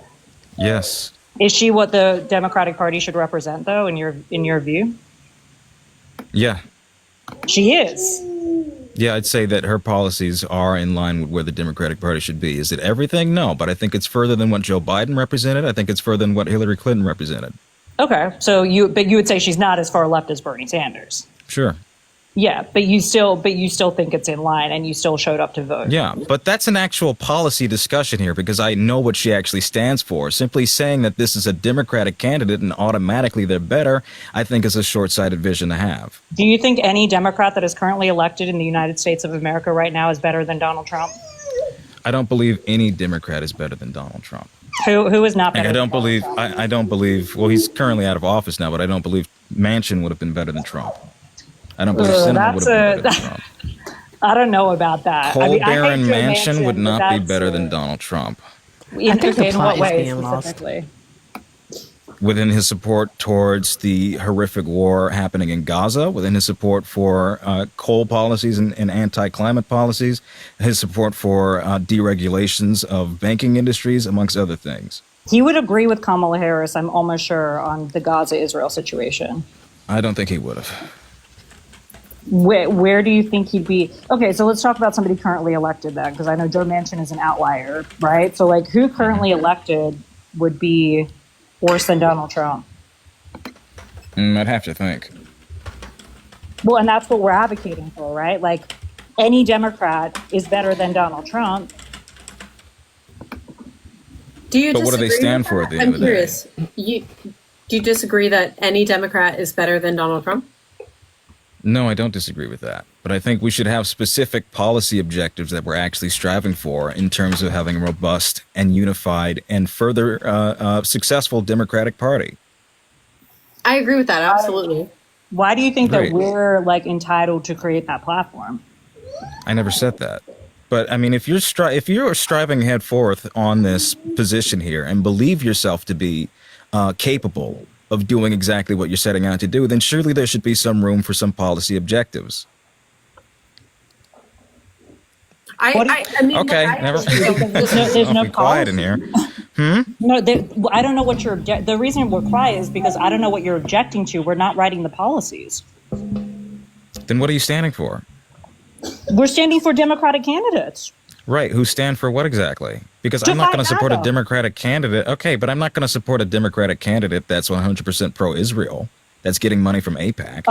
Yes. Is she what the Democratic Party should represent, though, in your view? Yeah. She is. Yeah, I'd say that her policies are in line with where the Democratic Party should be. Is it everything? No, but I think it's further than what Joe Biden represented. I think it's further than what Hillary Clinton represented. Okay, so you would say she's not as far left as Bernie Sanders. Sure. Yeah, but you still think it's in line, and you still showed up to vote. Yeah, but that's an actual policy discussion here because I know what she actually stands for. Simply saying that this is a Democratic candidate and automatically they're better, I think is a short-sighted vision to have. Do you think any Democrat that is currently elected in the United States of America right now is better than Donald Trump? I don't believe any Democrat is better than Donald Trump. Who is not better? I don't believe. Well, he's currently out of office now, but I don't believe Manchin would have been better than Trump. I don't believe Sinema would have been better than Trump. I don't know about that. Colbert and Manchin would not be better than Donald Trump. I think the In plot what is way being lost. specifically? Within his support towards the horrific war happening in Gaza, within his support for coal policies and anti-climate policies, his support for deregulations of banking industries, amongst other things. He would agree with Kamala Harris, I'm almost sure, on the Gaza-Israel situation. I don't think he would have. Where do you think he'd be? Okay, so let's talk about somebody currently elected then, because I know Joe Manchin is an outlier, right? So, like, who currently elected would be worse than Donald Trump? I'd have to think. Well, and that's what we're advocating for, right? Like, any Democrat is better than Donald Trump. Do you But what do they disagree stand with for that? at the end I'm of the day? curious. Do you disagree that any Democrat is better than Donald Trump? No, I don't disagree with that. But I think we should have specific policy objectives that we're actually striving for in terms of having a robust and unified and further successful Democratic Party. I agree with that, absolutely. Why do you think Right. that we're, like, entitled to create that platform? I never said that. But I mean, if you're striving head forth on this position here and believe yourself to be capable of doing exactly what you're setting out to do, then surely there should be some room for some policy objectives. I mean, Okay, I never. There's no Be quiet in here. No, I don't know what you're. The reason we're quiet is because I don't know what you're objecting to. We're not writing the policies. Then what are you standing for? We're standing for Democratic candidates. Right, who stand for what exactly? Because To I'm not going fight to support a MAGA. Democratic candidate. Okay, but I'm not going to support a Democratic candidate that's 100% pro-Israel, that's getting money from AIPAC.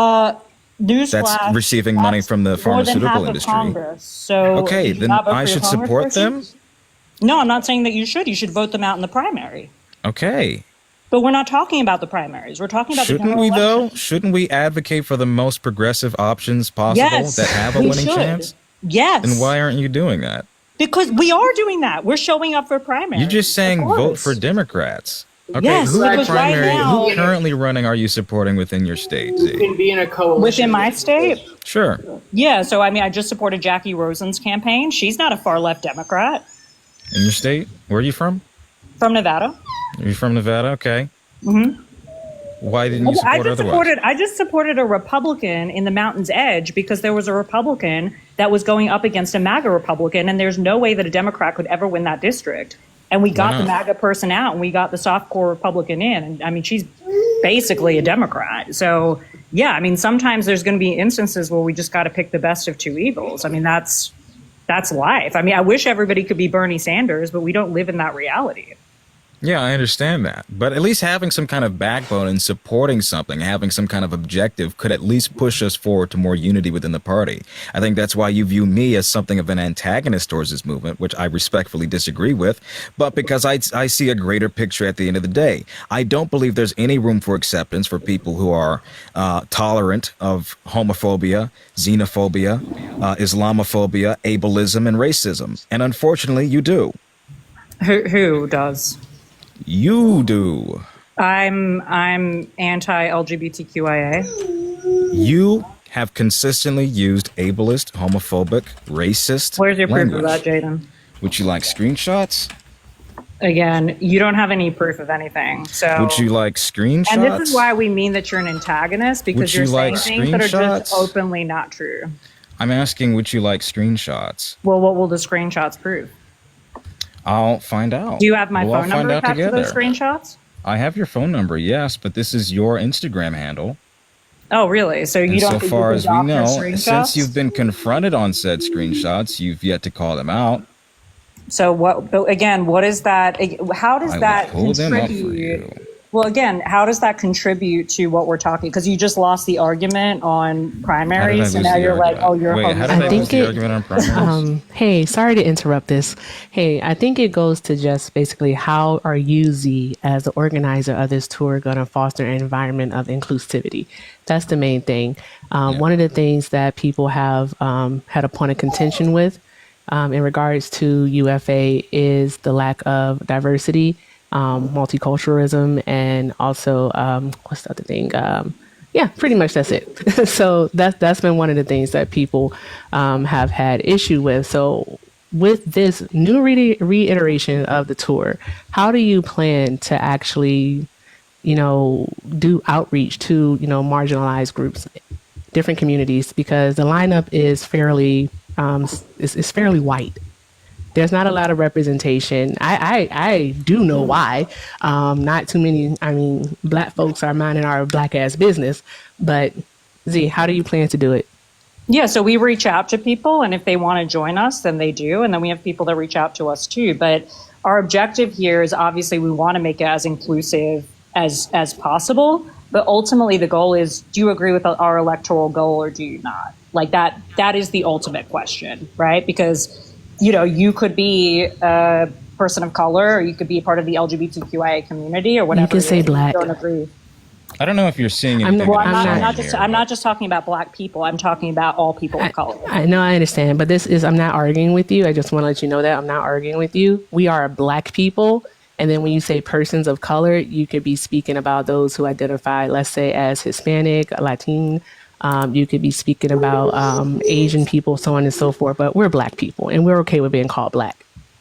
Newsflash. That's receiving money from the more than pharmaceutical half of industry. Congress. So Okay, you do then not vote I for your should support them? congresspersons? No, I'm not saying that you should. You should vote them out in the primary. Okay. But we're not talking about the primaries. We're talking about the Shouldn't general we, though? election. Shouldn't we advocate for the most progressive options possible Yes, that have a we winning should. chance? Yes. And why aren't you doing that? Because we are doing that. We're showing up for primaries. You're just saying Of vote course. for Democrats. Okay, Yes, who in the because right primary, now- who currently running are you supporting within your state, You Z? can be in a coalition. Within my state? Sure. Yeah, so I mean, I just supported Jackie Rosen's campaign. She's not a far left Democrat. In your state? Where are you from? From Nevada. Are you from Nevada? Okay. Mm-hmm. Why didn't you support otherwise? I just supported a Republican in the Mountain's Edge because there was a Republican that was going up against a MAGA Republican, and there's no way that a Democrat could ever win that district. And we got Why the not? MAGA person out, and we got the softcore Republican in. And I mean, she's basically a Democrat. So yeah, I mean, sometimes there's going to be instances where we just got to pick the best of two evils. I mean, that's life. I mean, I wish everybody could be Bernie Sanders, but we don't live in that reality. Yeah, I understand that. But at least having some kind of backbone and supporting something, having some kind of objective could at least push us forward to more unity within the party. I think that's why you view me as something of an antagonist towards this movement, which I respectfully disagree with, but because I see a greater picture at the end of the day. I don't believe there's any room for acceptance for people who are tolerant of homophobia, xenophobia, Islamophobia, ableism, and racism. And unfortunately, you do. Who does? You do. I'm anti-LGBTQIA. You have consistently used ableist, homophobic, racist Where's your proof language. of that, Jayden? Would you like screenshots? Again, you don't have any proof of anything. So Would you like screenshots? And this is why we mean that you're an antagonist, because Would you're you saying like things that are just screenshots? openly not true. I'm asking, would you like screenshots? Well, what will the screenshots prove? I'll find out. Do you have my We'll all phone find number out attached to those together. screenshots? I have your phone number, yes, but this is your Instagram handle. Oh, really? So you And don't so think far you as can we dock your know, screenshots? since you've been confronted on said screenshots, you've yet to call them out. So what? But again, what is that? How does I will that pull them up for contribute? you. Well, again, how does that contribute to what we're talking? Because you just lost the argument on primaries, and now you're like, oh, you're Wait, how did I I think lose the it- argument on primaries? Hey, sorry to interrupt this. Hey, I think it goes to just basically how are you, Z, as the organizer of this tour, going to foster an environment of inclusivity? That's the main thing. One of the things that people have had a point of contention with in regards to UFA is the lack of diversity, multiculturalism, and also what's the other thing? Yeah, pretty much that's it. So that's been one of the things that people have had issue with. So with this new reiteration of the tour, how do you plan to actually, do outreach to, marginalized groups, different communities? Because the lineup is fairly is fairly white. There's not a lot of representation. I do know why. Not too many. I mean, black folks are minding our black ass business. But Z, how do you plan to do it? Yeah, so we reach out to people, and if they want to join us, then they do, and then we have people that reach out to us too. But our objective here is obviously we want to make it as inclusive as possible. But ultimately, the goal is: do you agree with our electoral goal, or do you not? Like that is the ultimate question, right? Because you could be a person of color, or you could be a part of the LGBTQIA community, or whatever. You can say black. Don't agree. I don't know if you're seeing I'm anything. not- in the I'm chat not here. I'm not just talking about black people. I'm talking about all people of color. I know, I understand, but I'm not arguing with you. I just want to let you know that I'm not arguing with you. We are black people. And then when you say persons of color, you could be speaking about those who identify, let's say, as Hispanic, Latin. You could be speaking about Asian people, so on and so forth. But we're black people, and we're okay with being called black.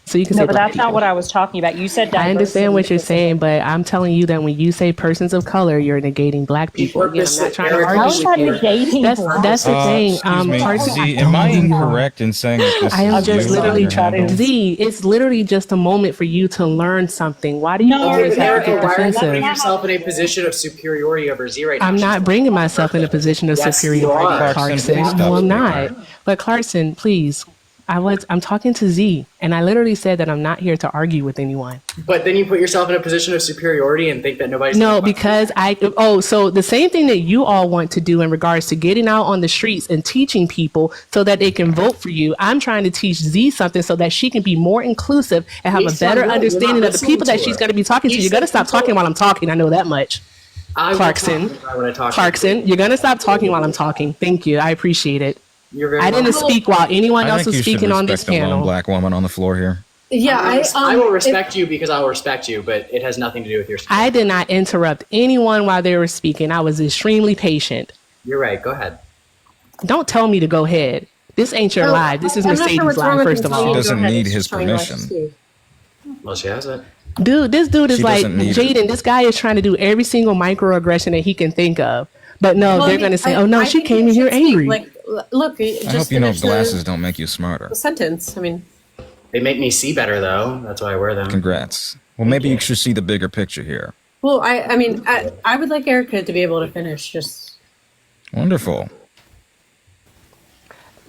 So you can say No, but black that's not people. what I was talking about. You said I understand what you're diversity. saying, but I'm telling you that when you say persons of color, you're negating black people. Again, I'm not trying to Eric, argue How is that with you. negating That's the thing. Excuse me, Carson- Z, am I incorrect in saying that this I am is just you on literally your trying to. handle? Z, it's literally just a moment for you to learn something. Why do you always have to Erica, get why are you putting defensive? yourself in a position of superiority over Z right now? I'm not bringing myself in a position of Yes, superiority, you are. Clarkson, please Clarkson. stop No, I'm speaking. not. But Clarkson, please. I'm talking to Z, and I literally said that I'm not here to argue with anyone. But then you put yourself in a position of superiority and think that nobody's No, because so the same thing that you all want to do in regards to getting out on the streets and teaching people so that they can vote for you. I'm trying to teach Z something so that she can be more inclusive and have a better understanding of the people that she's going to be talking to. You're going to stop talking while I'm talking. I know that much. Clarkson, Clarkson, you're going to stop talking while I'm talking. Thank you. I appreciate it. You're very I didn't welcome. speak while anyone I else think was you should speaking on this respect the lone panel. black woman on the floor here. Yeah, I will respect you because I will respect you, but it has nothing to do with your. I did not interrupt anyone while they were speaking. I was extremely patient. You're right. Go ahead. Don't tell me to go ahead. This ain't your live. This is I'm not sure Mercedes what's wrong live, with first of him. all. She doesn't Go ahead. need It's his Charlie Kirk, permission. too. Well, she has it. Dude, this dude is She like, doesn't need it. Jayden, this guy is trying to do every single microaggression that he can think of. But no, they're going to say, oh no, she came in here angry. Like, look, I hope you know glasses don't make you smarter. the sentence. I mean, They make me see better, though. That's why I wear them. Congrats. Well, maybe you should see the bigger picture here. well, I mean, I would like Erica to be able to finish. Just Wonderful.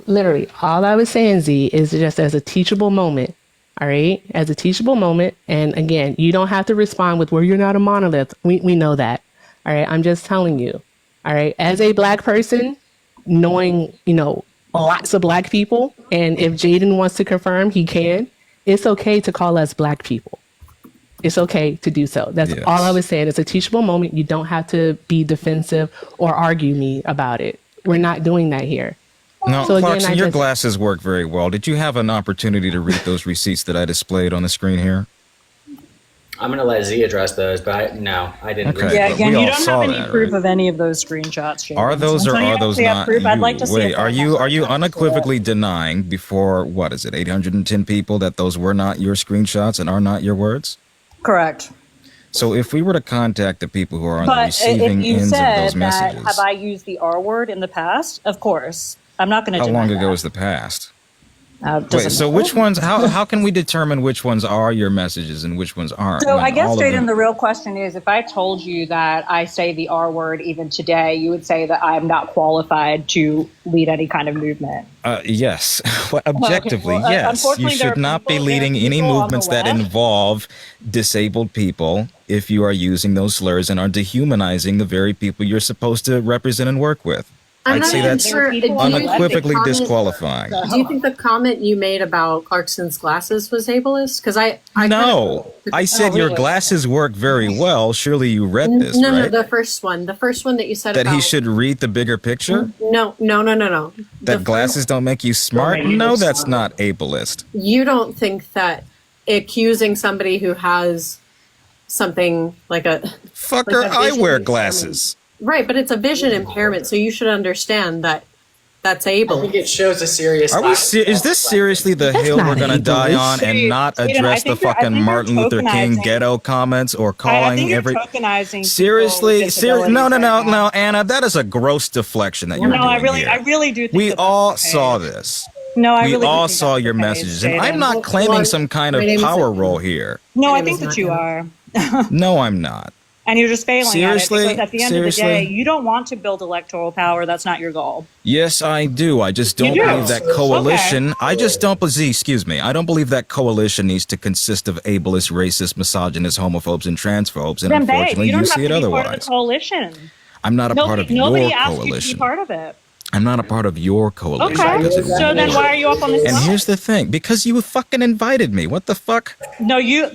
Literally, all I was saying, Z, is just as a teachable moment. All right, as a teachable moment. And again, you don't have to respond with, well, you're not a monolith. We know that. All right, I'm just telling you. All right, as a black person, knowing, lots of black people, and if Jayden wants to confirm, he can. It's okay to call us black people. It's okay to do so. That's Yes. all I was saying. It's a teachable moment. You don't have to be defensive or argue me about it. We're not doing that here. Now, So again, Clarkson, I your just- glasses work very well. Did you have an opportunity to read those receipts that I displayed on the screen here? I'm gonna let Z address those, but I didn't. Okay. Yeah, but again, we you all don't saw have any that, proof right? of any of those screenshots, Jayden. Are those So or until you are those actually have not proof, I'd you? like to see Wait, if are they you have that. unequivocally denying before what is it, 810 people that those were not your screenshots and are not your words? Correct. So if we were to contact the people who are on the But if receiving you ends of said those that, messages, have I used the R word in the past? Of course. I'm not going to how deny long that. ago is the past? Wait, Doesn't so matter. which ones? How can we determine which ones are your messages and which ones aren't? So when I guess, all of Jayden, them- the real question is, if I told you that I say the R word even today, you would say that I'm not qualified to lead any kind of movement. Yes. Well, objectively, well, yes. You unfortunately, there should are not be people- there are leading any people on the movements that left. involve disabled people if you are using those slurs and are dehumanizing the very people you're supposed to represent and work with. I'd say that's unequivocally disqualifying. Do you think the comment you made about Clarkson's glasses was ableist? Because I No, I said your glasses work very well. Surely you read this, no, right? the first one that you said That about he should read the bigger picture? No. That glasses don't make you smart? No, that's not ableist. You don't think that accusing somebody who has something like a Fucker, like a I vision wear impairment. glasses. Right, but it's a vision impairment, so you should understand that that's I think ableist. it shows a serious. Are we? Is this seriously the hill we're gonna die on and not Jayden, I address the think you're- I fucking think you're Martin Luther King tokenizing- ghetto comments or I calling think you're every? tokenizing people Seriously, with disabilities no, right now. Anna, that is a gross deflection that you're No, doing I here. really do think We that all that's okay. saw this. No, I We really do all think saw that's your okay, messages, and I'm Jayden. not claiming some kind of My name is power Anna. role here. No, My I name think is that not you Anna. are. No, I'm not. And you're just failing Seriously? at it because at the end Seriously? of the day, you don't want to build electoral power. That's not your goal. Yes, I do. I just don't You do? believe that coalition. I just don't believe. Excuse me. I don't believe that coalition needs to consist of ableist, racist, misogynist, homophobes, and transphobes. And Then, babe, unfortunately, you don't you have see to it be part of otherwise. the coalition. I'm not a part of Nobody your asked you to coalition. be part of it. I'm not a part of your coalition. Okay. because it So won't then work. why are you up on this And side? here's the thing: because you fucking invited me. What the fuck? No, you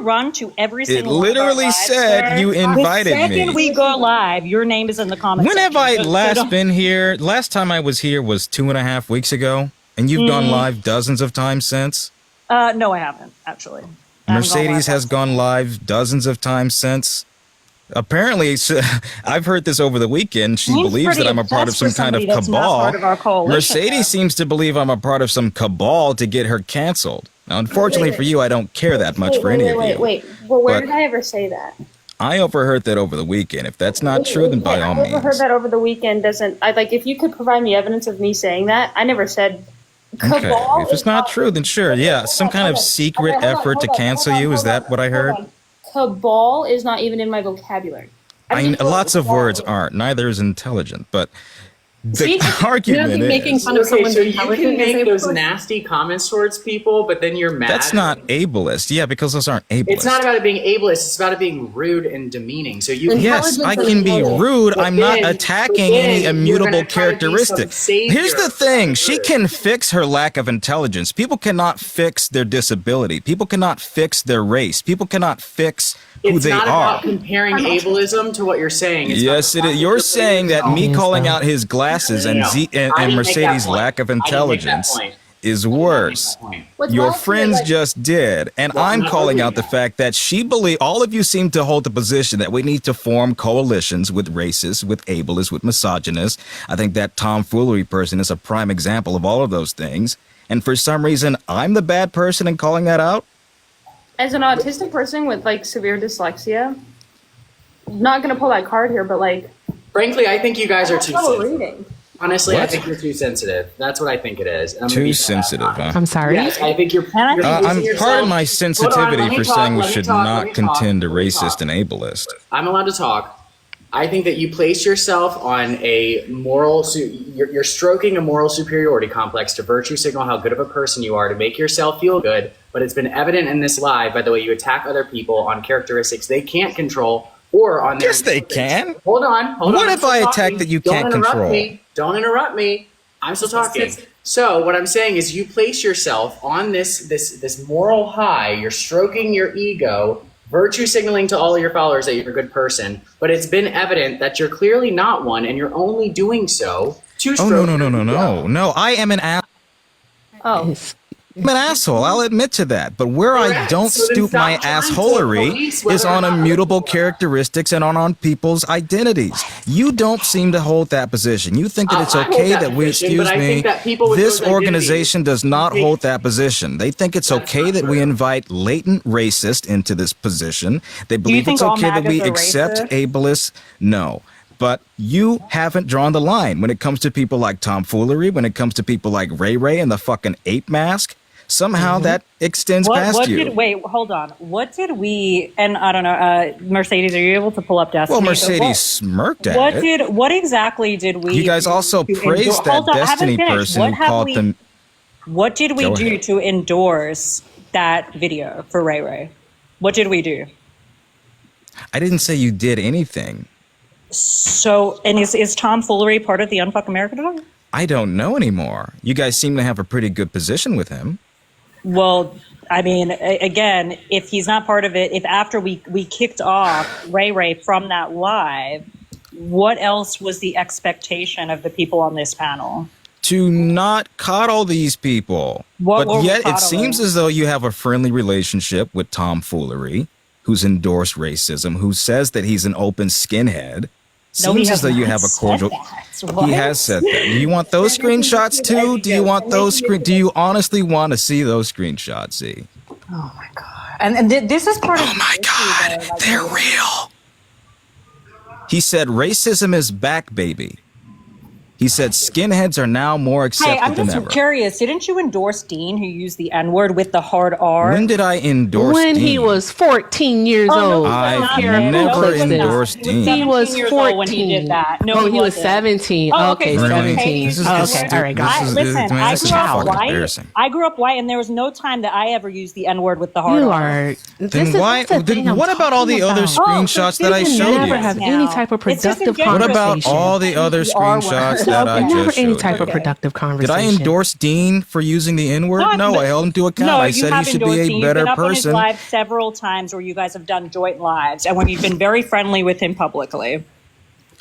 run to every It single one of our literally lives, said sir. you invited The second me. we go live, your name is in the comments. When have I section. So last don't- been here? Last time I was here was 2.5 weeks ago, and you've gone live dozens of times since. No, I haven't actually. I haven't gone Mercedes live has gone live dozens of times since. Apparently, I've heard this over the weekend. She Seems believes that pretty I'm a part of obsessed some for kind of somebody that's not cabal. part of our coalition, Mercedes though. seems to believe I'm a part of some cabal to get her canceled. Now, unfortunately for you, I don't care that much for any of you. Wait. Well, where But- did I ever say that? I overheard that over the weekend. If that's not true, then by all I overheard means. that over the weekend. If you could provide me evidence of me saying that, I never said. Okay, Cabal if it's is not true, then sure. Yeah, some kind of secret effort to cancel you. Is that what I heard? Cabal is not even in my vocabulary. Lots of words aren't. Neither is intelligent. But the See? argument making is fun of someone so you intelligent can is make those ableist? nasty comments towards people, but then you're mad. that's not ableist. Yeah, because those aren't ableist. It's not about it being ableist. It's about it being rude and demeaning. So you. Yes, I can be rude. I'm not attacking any immutable characteristic. Here's the thing. She can fix her lack of intelligence. People cannot fix their disability. People cannot fix their race. People cannot fix who It's they not are. about comparing ableism to what you're saying. It's Yes, it is. You're saying that me calling out his glasses and No, Z I and didn't make Mercedes' that point. lack of I didn't make that intelligence point. is worse. What's Your wrong with friends it, just did, and I'm calling out the fact that all of you seem to hold the position that we need to form coalitions with racists, with ableists, with misogynists. I think that tomfoolery person is a prime example of all of those things. And for some reason, I'm the bad person in calling that out. As an autistic person with severe dyslexia, not gonna pull that card here, but Frankly, I think you guys are too trouble sensitive. reading. Honestly, I What? think you're too sensitive. That's what I think it is. And I'm gonna Too be sensitive, huh? I'm sorry. Yes, I think you're. I you're think- losing I'm yourself. part of my Hold on, sensitivity let me for talk, saying we let me should talk, not let me talk, contend to let me racist talk. and ableist. I'm allowed to talk. I think that you place yourself on a you're stroking a moral superiority complex to virtue signal how good of a person you are to make yourself feel good. But it's been evident in this live by the way you attack other people on characteristics they can't control or on their. Yes, they can. Hold on. What I'm if still I talking. attack that you Don't can't interrupt control? Me. Don't interrupt me. I'm still talking. So what I'm saying is you place yourself on this moral high. You're stroking your ego, virtue signaling to all of your followers that you're a good person. But it's been evident that you're clearly not one, and you're only doing so to Oh stroke no your ego. no! I am an ass. Oh, I'm an asshole. I'll admit to that. But where I don't stoop my assholery is on immutable characteristics and on people's identities. You don't seem to hold that position. You think that it's okay that we, excuse me, this organization does not hold that position. They think it's okay that we invite latent racists into this position. They believe it's okay that we accept ableists. No. But you haven't drawn the line when it comes to people like tomfoolery, when it comes to people like Ray Ray and the fucking ape mask. Somehow that extends past you. Wait, hold on. What did we, and I don't know, Mercedes, are you able to pull up Destiny? Well, Mercedes smirked at it. What exactly did we You guys also praised that Destiny person who called them. What did we do to endorse that video for Ray Ray? What did we do? I didn't say you did anything. So, and is tomfoolery part of the Unfuck America Dog? I don't know anymore. You guys seem to have a pretty good position with him. Well, I mean, again, if he's not part of it, if after we kicked off Ray Ray from that live, what else was the expectation of the people on this panel? To not coddle these people. But yet it seems as though you have a friendly relationship with tomfoolery, who's endorsed racism, who says that he's an open skinhead. Seems as though you have a cordial. He has said that. Do you want those screenshots too? Do you want those Do you honestly want to see those screenshots? See? Oh my god! And this is part of. Oh my god! They're real. He said racism is back, baby. He said skinheads are now more accepted than ever. I'm just curious. Didn't you endorse Dean, who used the N-word with the hard R? When did I endorse Dean? When he was 14 years old. I never endorsed Dean. He was 14 when he did that. No, he was 17. Oh, okay, really? 17. Okay, all right, got it. I grew up white, and there was no time that I ever used the N-word with the hard You R. are. Then why? What about all the other screenshots that I showed you? Never have any type of productive conversation. What about all the other screenshots that I just showed? Any type of productive conversation. Did I endorse Dean for using the N-word? No, I held him to account. I said he should be a better person. You've been up on his live several times where you guys have done joint lives, and when you've been very friendly with him publicly.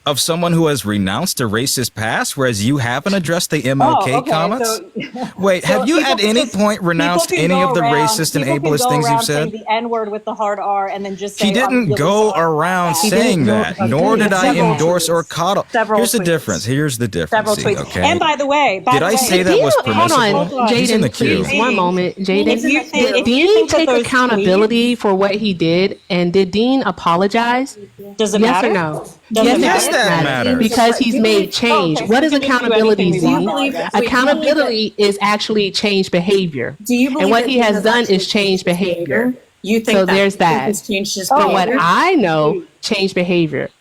Of someone who has renounced a racist past, whereas you haven't addressed the MLK comments? Wait, have you at any point renounced any of the racist and ableist things you've said? The N-word with the hard R, and then just say, he didn't go around saying that, nor did I endorse or coddle. Here's the difference. Here's the difference. Okay. And by the way, did I say that was permissible? Hold on, Jayden, please, one moment. Jayden, did Dean take accountability for what he did, and did Dean apologize? Does it matter? Yes or no? Yes, that matters. Because he's made change. What is accountability, Zee? Accountability is actually change behavior. And what he has done is change behavior. You think so there's that. From what I know, change behavior.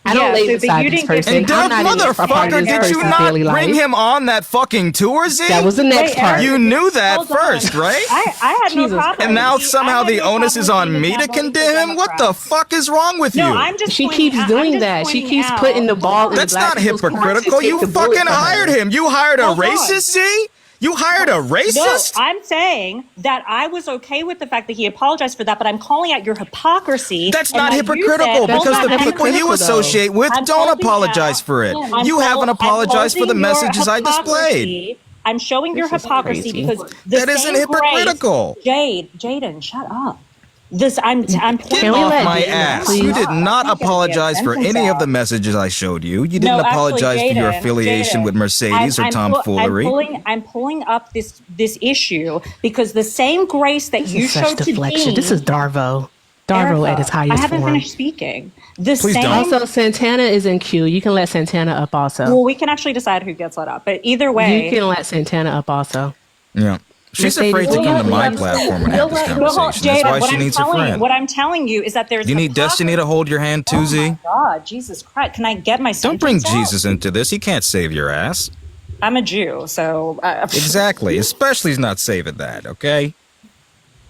I don't lay beside this person. And motherfucker, did you not bring him on that fucking tour, Zee? That was the next part. You knew that first, right? I had no problem. And now somehow the onus is on me to condemn him? What the fuck is wrong with you? She keeps doing that. She keeps putting the ball in the black people's court. That's not hypocritical. You fucking hired him. You hired a racist, Zee? You hired a racist? No, I'm saying that I was okay with the fact that he apologized for that, but I'm calling out your hypocrisy. That's not hypocritical because the people you associate with don't apologize for it. You haven't apologized for the messages I displayed. I'm showing your hypocrisy because that isn't hypocritical. Jayden, shut up. I'm Get off my ass. You did not apologize for any of the messages I showed you. You didn't apologize for your affiliation with Mercedes or tomfoolery. I'm pulling up this issue because the same grace that you showed to Dean. This is Darvo. Darvo at his highest form. I haven't finished speaking. Also, Santana is in queue. You can let Santana up also. Well, we can actually decide who gets let up. But either way. You can let Santana up also. Yeah. She's afraid to come to my platform and have this conversation. That's why she needs a friend. What I'm telling you is that there's. You need Destiny to hold your hand too, Zee? Oh my God, Jesus Christ! Can I get my? Don't bring Jesus into this. He can't save your ass. I'm a Jew, so. Exactly. Especially he's not saving that. Okay.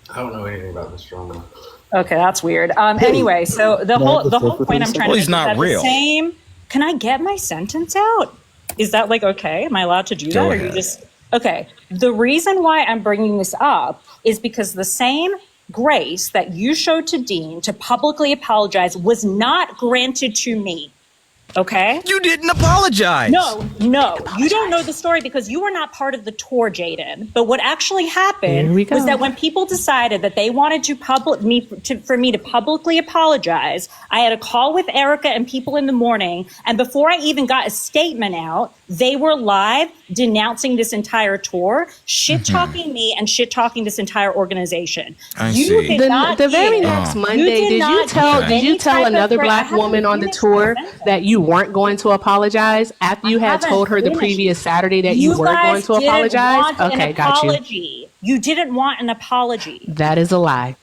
I don't know anything about this drama. Okay, that's weird. Anyway, so the whole point I'm trying to make is not real. The same. Can I get my sentence out? Is that okay? Am I allowed to do that, or you just? Okay, the reason why I'm bringing this up is because the same grace that you showed to Dean to publicly apologize was not granted to me. Okay? You didn't apologize. No, you don't know the story because you were not part of the tour, Jayden. But what actually happened was that when people decided that they wanted for me to publicly apologize, I had a call with Erica and people in the morning, and before I even got a statement out, they were live denouncing this entire tour, shit-talking me and shit-talking this entire organization. I see. The very next Monday, did you tell another Black woman on the tour that you weren't going to apologize after you had told her the previous Saturday that you were going to apologize? Okay, got you. You didn't want an apology. That is a lie.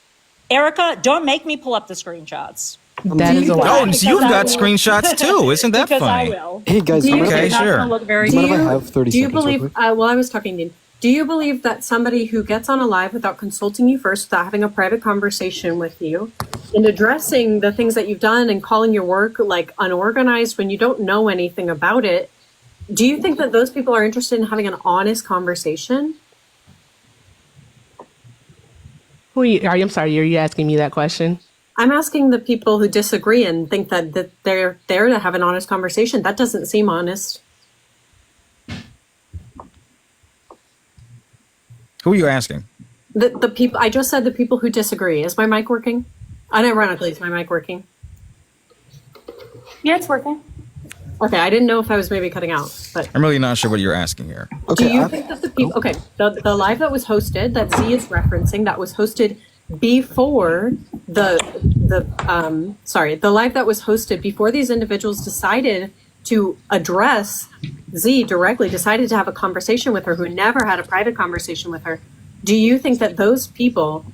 Erica, don't make me pull up the screenshots. That is a lie. Oh, so you've got screenshots too. Isn't that funny? I will. Hey guys, Okay, sure. do you have 30 Do you seconds real believe, quick? while I was talking, Dean, do you believe that somebody who gets on a live without consulting you first, without having a private conversation with you, and addressing the things that you've done and calling your work like unorganized when you don't know anything about it, do you think that those people are interested in having an honest conversation? Are you asking me that question? I'm asking the people who disagree and think that they're there to have an honest conversation. That doesn't seem honest. Who are you asking? The people, I just said the people who disagree. Is my mic working? Unironically, is my mic working? Yeah, it's working. Okay, I didn't know if I was maybe cutting out, but I'm really not sure what you're asking here. do you think that the people, okay, the live that was hosted, that Zee is referencing, that was hosted before the live that was hosted before these individuals decided to address Zee directly, decided to have a conversation with her, who never had a private conversation with her. Do you think that those people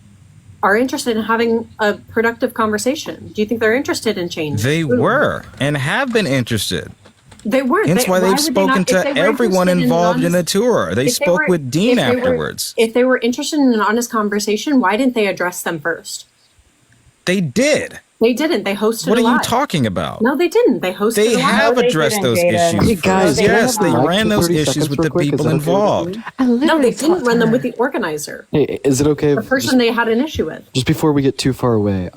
are interested in having a productive conversation? Do you think they're interested in change? They were and have been interested. They weren't. That's why they've spoken to everyone involved in the tour. They spoke with Dean afterwards. If they were interested in an honest conversation, why didn't they address them first? They did. They didn't. They hosted What a are you live. talking about? No, they didn't. They hosted They a live. have addressed those issues. Hey guys, first. Yes, they can I have ran those 30 issues seconds with real the quick? Is people that okay with involved. you? No, they didn't run them with the organizer. Hey, is it okay? The person they had an issue with. Just before we get too far away,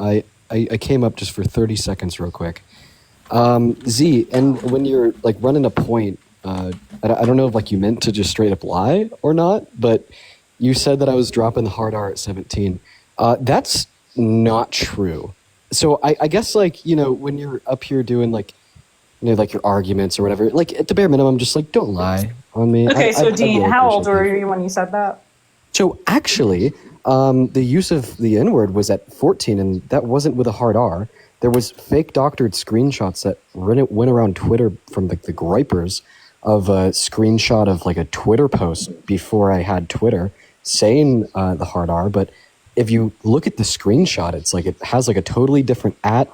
I came up just for 30 seconds real quick. Z, and when you're like running a point, I don't know if like you meant to just straight up lie or not, but you said that I was dropping the hard R at 17. That's not true. So I guess like, you know, when you're up here doing like, you know, like your arguments or whatever, like at the bare minimum, just like don't lie on me. Okay, so Dean, really how old appreciate were that. you when you said that? So actually, the use of the N-word was at 14, and that wasn't with a hard R. There was fake doctored screenshots that went around Twitter from like the gripers of a screenshot of like a Twitter post before I had Twitter saying the hard R. But if you look at the screenshot, it's like it has like a totally different @ and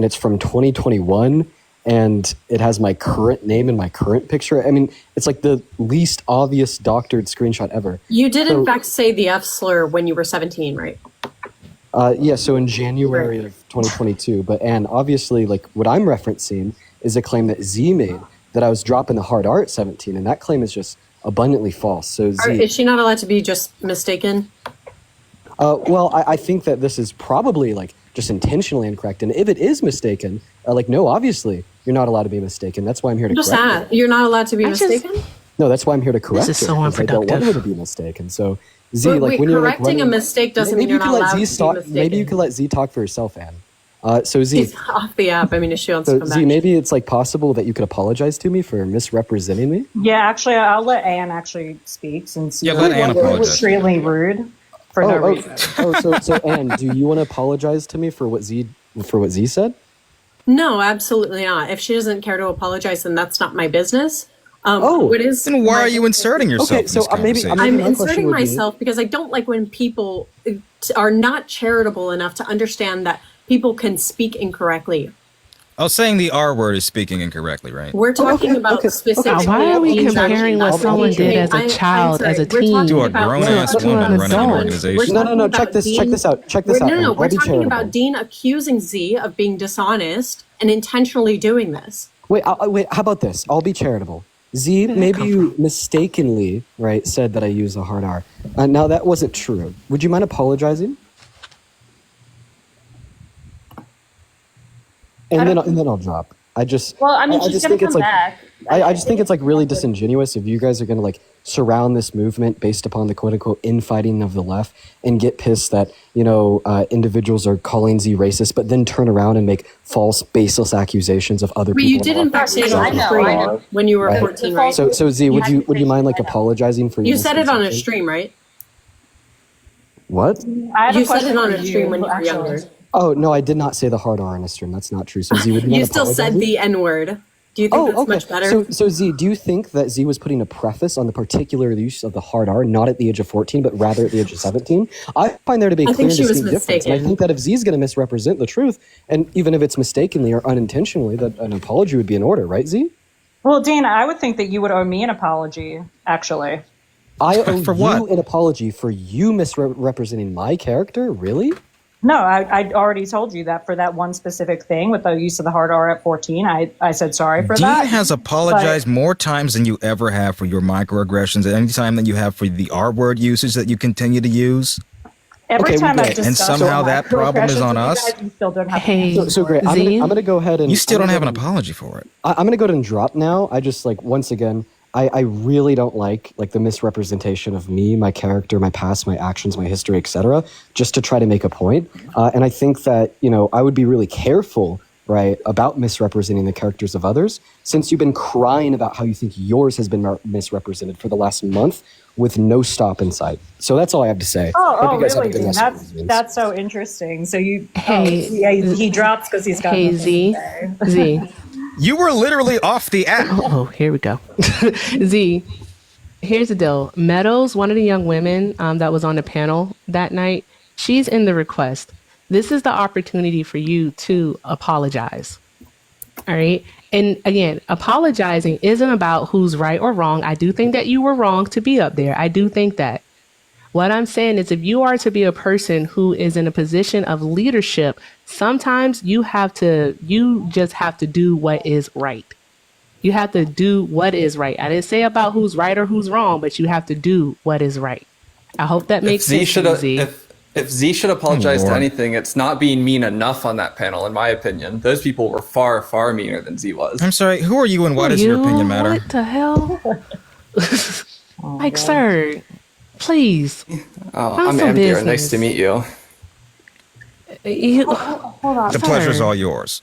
it's from 2021, and it has my current name and my current picture. I mean, it's like the least obvious doctored screenshot ever. You did in fact say the F slur when you were 17, right? Yeah, so in January of 2022, and obviously like what I'm referencing is a claim that Z made that I was dropping the hard R at 17, and that claim is just abundantly false. So Z, Is she not allowed to be just mistaken? well, I think that this is probably like just intentionally incorrect, and if it is mistaken, like no, obviously you're not allowed to be mistaken. That's why I'm here to Just correct that. it. You're not allowed to be mistaken? No, that's why I'm here to correct is it. so 'cause I don't want unproductive. her to be mistaken. So Z, Wait, like wait, when you're like correcting a running, mistake doesn't maybe mean you're you not could let allowed Z to be talk. mistaken. Maybe you could let Z talk for herself, Anne. So Z, She's off the app. I mean, if she wants to so come Z, back. maybe it's like possible that you could apologize to me for misrepresenting me. Yeah, actually, I'll let Anne actually speak since Yeah, you let Anne were apologize. extremely rude for no reason. So Anne, do you want to apologize to me for what Z said? No, absolutely not. If she doesn't care to apologize, then that's not my business. What is Then why are you inserting yourself Okay, in so this conversation? I'm my question inserting would be- myself because I don't like when people are not charitable enough to understand that people can speak incorrectly. Oh, saying the R word is speaking incorrectly, right? We're talking about specifically. Why are we Dean's comparing what actions. someone did as a I'm child, sorry. as a We're teen? talking To a about- grown-ass we're talking woman about running an someone- organization. we're No, talking check about this Dean- out. Check this out. No, Anne. we're I'll be talking charitable. about Dean accusing Z of being dishonest and intentionally doing this. Wait, how about this? I'll be charitable. Z, maybe you mistakenly, right, said that I use a hard R. Now, that wasn't true. Would you mind apologizing? And then I'll drop. I just, Well, I mean, I she's just gonna think it's come like, back. I just think it's like really disingenuous if you guys are gonna like surround this movement based upon the quote unquote infighting of the left and get pissed that individuals are calling Z racist, but then turn around and make false, baseless accusations of other But people. you did in fact say it on I know, stream I know. when you were Right. 14, right? So Z, would you mind like apologizing for your You said it on a misconception? stream, right? What? I have a You said question it on for a stream when you were actually. younger. Oh no, I did not say the hard R in a stream. That's not true. So Z, would you You mind still said apologizing? the N-word. Do you think that's much better? So Z, do you think that Z was putting a preface on the particular use of the hard R, not at the age of 14, but rather at the age of 17? I find there to be a I clear think and she was distinct difference. And I mistaken. think that if Z is going to misrepresent the truth, and even if it's mistakenly or unintentionally, that an apology would be in order, right, Z? Well, Dean, I would think that you would owe me an apology, actually. I owe For you what? an apology for you misrepresenting my character? Really? No, I already told you that for that one specific thing with the use of the hard R at 14. I said sorry for Dean that. has apologized more times than you ever have for your microaggressions, at any time that you have for the R word usage that you continue to use. Every Okay, time well, I've good. And discussed somehow that problem is microaggressions on with you us? guys, you still don't have Hey, So great. I'm Z? gonna go ahead and You still I'm don't gonna have go an ahead and- apology for it. I'm gonna go ahead and drop now. I just once again, I really don't like the misrepresentation of me, my character, my past, my actions, my history, etc. Just to try to make a point. And I think that I would be really careful, right, about misrepresenting the characters of others, since you've been crying about how you think yours has been misrepresented for the last month with no stop in sight. So that's all I have to say. Hope you guys have a really? good Dean? rest of the That's so interesting. So you, Hey, he drops because he's got Hey, nothing Z. to say. Z. You were literally off the app. Oh, here we go. Z, here's the deal. Meadows, one of the young women that was on the panel that night, she's in the request. This is the opportunity for you to apologize. All right. And again, apologizing isn't about who's right or wrong. I do think that you were wrong to be up there. I do think that. What I'm saying is if you are to be a person who is in a position of leadership, sometimes you just have to do what is right. You have to do what is right. I didn't say about who's right or who's wrong, but you have to do what is right. I hope that makes sense to you, Z. If Z should apologize to Lord. anything, it's not being mean enough on that panel, in my opinion. Those people were far, far meaner than Z was. I'm sorry, who are you and why does your opinion matter? What the hell? Like, sir, please. Oh, Mind I'm some Amdir. business. Nice to meet you. Hold on. The pleasure's all yours.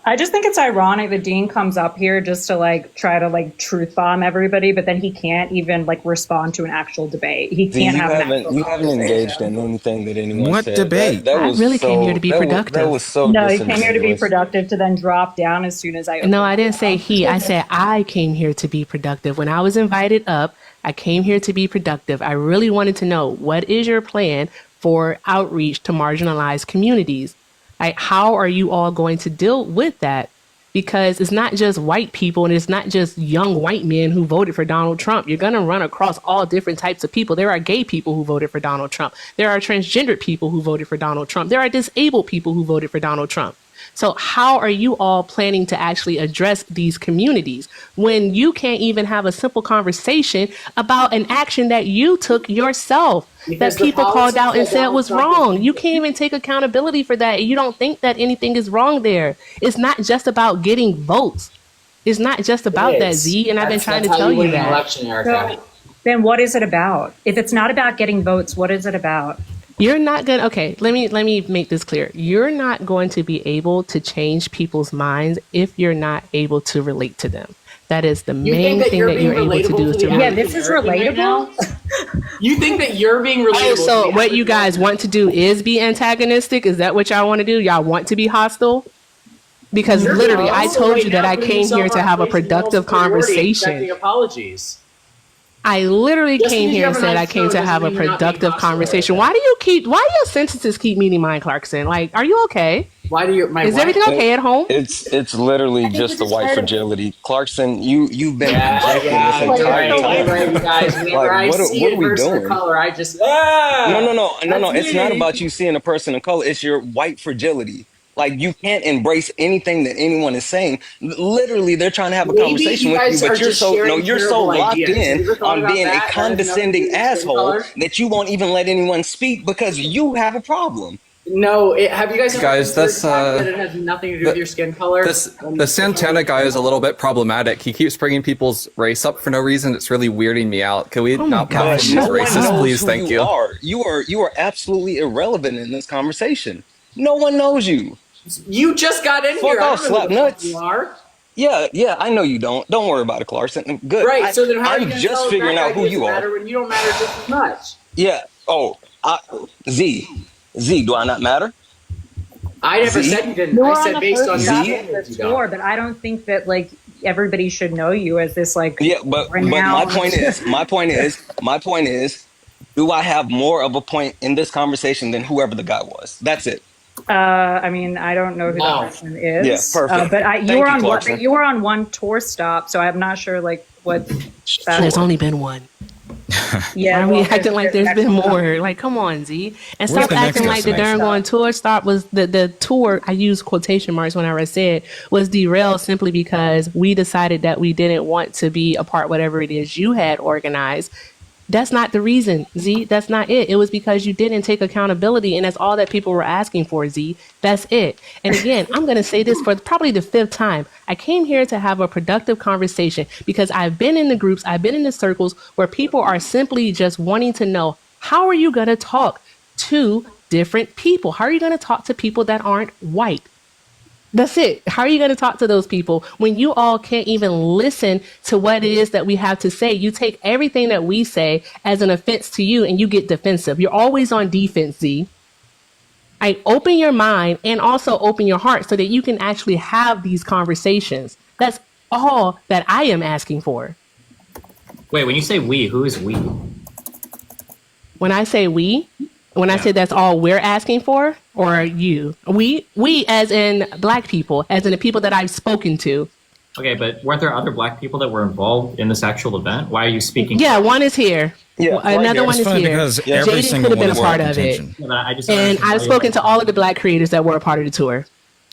I just think it's ironic that Dean comes up here just to try to truth bomb everybody, but then he can't even respond to an actual debate. He can't have an actual You haven't conversation. engaged in anything that anyone What said. debate? That I was really came so- here to be that was- productive. that was so No, he came here to be disingenuous. productive to then drop down as soon as I No, I didn't say he. I said I came here to be productive. When I was invited up, I came here to be productive. I really wanted to know, what is your plan for outreach to marginalized communities? How are you all going to deal with that? Because it's not just white people and it's not just young white men who voted for Donald Trump. You're going to run across all different types of people. There are gay people who voted for Donald Trump. There are transgendered people who voted for Donald Trump. There are disabled people who voted for Donald Trump. So how are you all planning to actually address these communities when you can't even have a simple conversation about an action that you took yourself, Because that the people called policies out and that said Donald was Trump wrong? You can't even take accountability for that. You don't think that anything is wrong there. It's not just about getting votes. It's not just about that, Z, and I've been trying to tell you that. Election, Erica. So, then what is it about? If it's not about getting votes, what is it about? You're not going to, okay, let me make this clear. You're not going to be able to change people's minds if you're not able to relate to them. That is the main thing that you're able to do is to Yeah, relate. this is relatable. You think that you're being relatable? Oh, so what you guys want to do is be antagonistic? Is that what y'all want to do? Y'all want to be hostile? Because literally, I told you that I came here to have a productive conversation. Apologies. I literally Just came because you here and have a said nice I came tone to doesn't have a mean you're not being productive hostile. conversation. Why do your sentences keep meeting mine, Clarkson? Are you okay? Why do you? Is everything okay at home? It's literally just the white fragility. Clarkson, you've been projecting this entire time. Right, you guys. Whenever I see a person of color, I just No. It's not me. about you seeing a person of color. It's your white fragility. You can't embrace anything that anyone is saying. Literally, they're trying to have a Maybe conversation you with guys you, are but you're just so sharing you're so terrible locked ideas. Have you in ever thought on about being a that? That has nothing to condescending do with skin asshole color? that you won't even let anyone speak because you have a problem. No, have you guys Guys, that's that it has nothing to do with your skin color? the Santana guy is a little bit problematic. He keeps bringing people's race up for no reason. It's really weirding me out. Can we not call him racist, please? Thank you. You are absolutely irrelevant in this conversation. No one knows you. You just got in here. Fuck off, slap nuts. You are. Yeah, I know you don't. Don't worry about it, Clarkson. Good. Right. So then, how are you I'm just figuring out who you are. when you don't matter just as much? Yeah. Oh, Z, do I not matter? I never said you didn't. I said based on the tour, but I don't think that like everybody should know you as this like. Yeah, but my point is, do I have more of a point in this conversation than whoever the guy was? That's it. I mean, I don't know who that person is. Yeah, perfect. But you were on one tour stop, so I'm not sure like what. There's only been one. Yeah, why are we acting like there's been more? Like, come on, Z, and stop acting like the darn going tour stop was the tour. I use quotation marks when I said was derailed simply because we decided that we didn't want to be a part whatever it is you had organized. That's not the reason, Z. That's not it. It was because you didn't take accountability, and that's all that people were asking for, Z. That's it. And again, I'm going to say this for probably the 5th time. I came here to have a productive conversation because I've been in the groups, I've been in the circles where people are simply just wanting to know, how are you going to talk to different people? How are you going to talk to people that aren't white? That's it. How are you going to talk to those people when you all can't even listen to what it is that we have to say? You take everything that we say as an offense to you and you get defensive. You're always on defense, Z. I open your mind and also open your heart so that you can actually have these conversations. That's all that I am asking for. Wait, when you say we, who is we? When I say we, I say that's all we're asking for, or you? We as in black people, as in the people that I've spoken to. Okay, but weren't there other black people that were involved in this actual event? Why are you speaking? Yeah, one is here. Yeah, another one is here. Jayden could have been a part of it. And I've spoken to all of the black creators that were a part of the tour.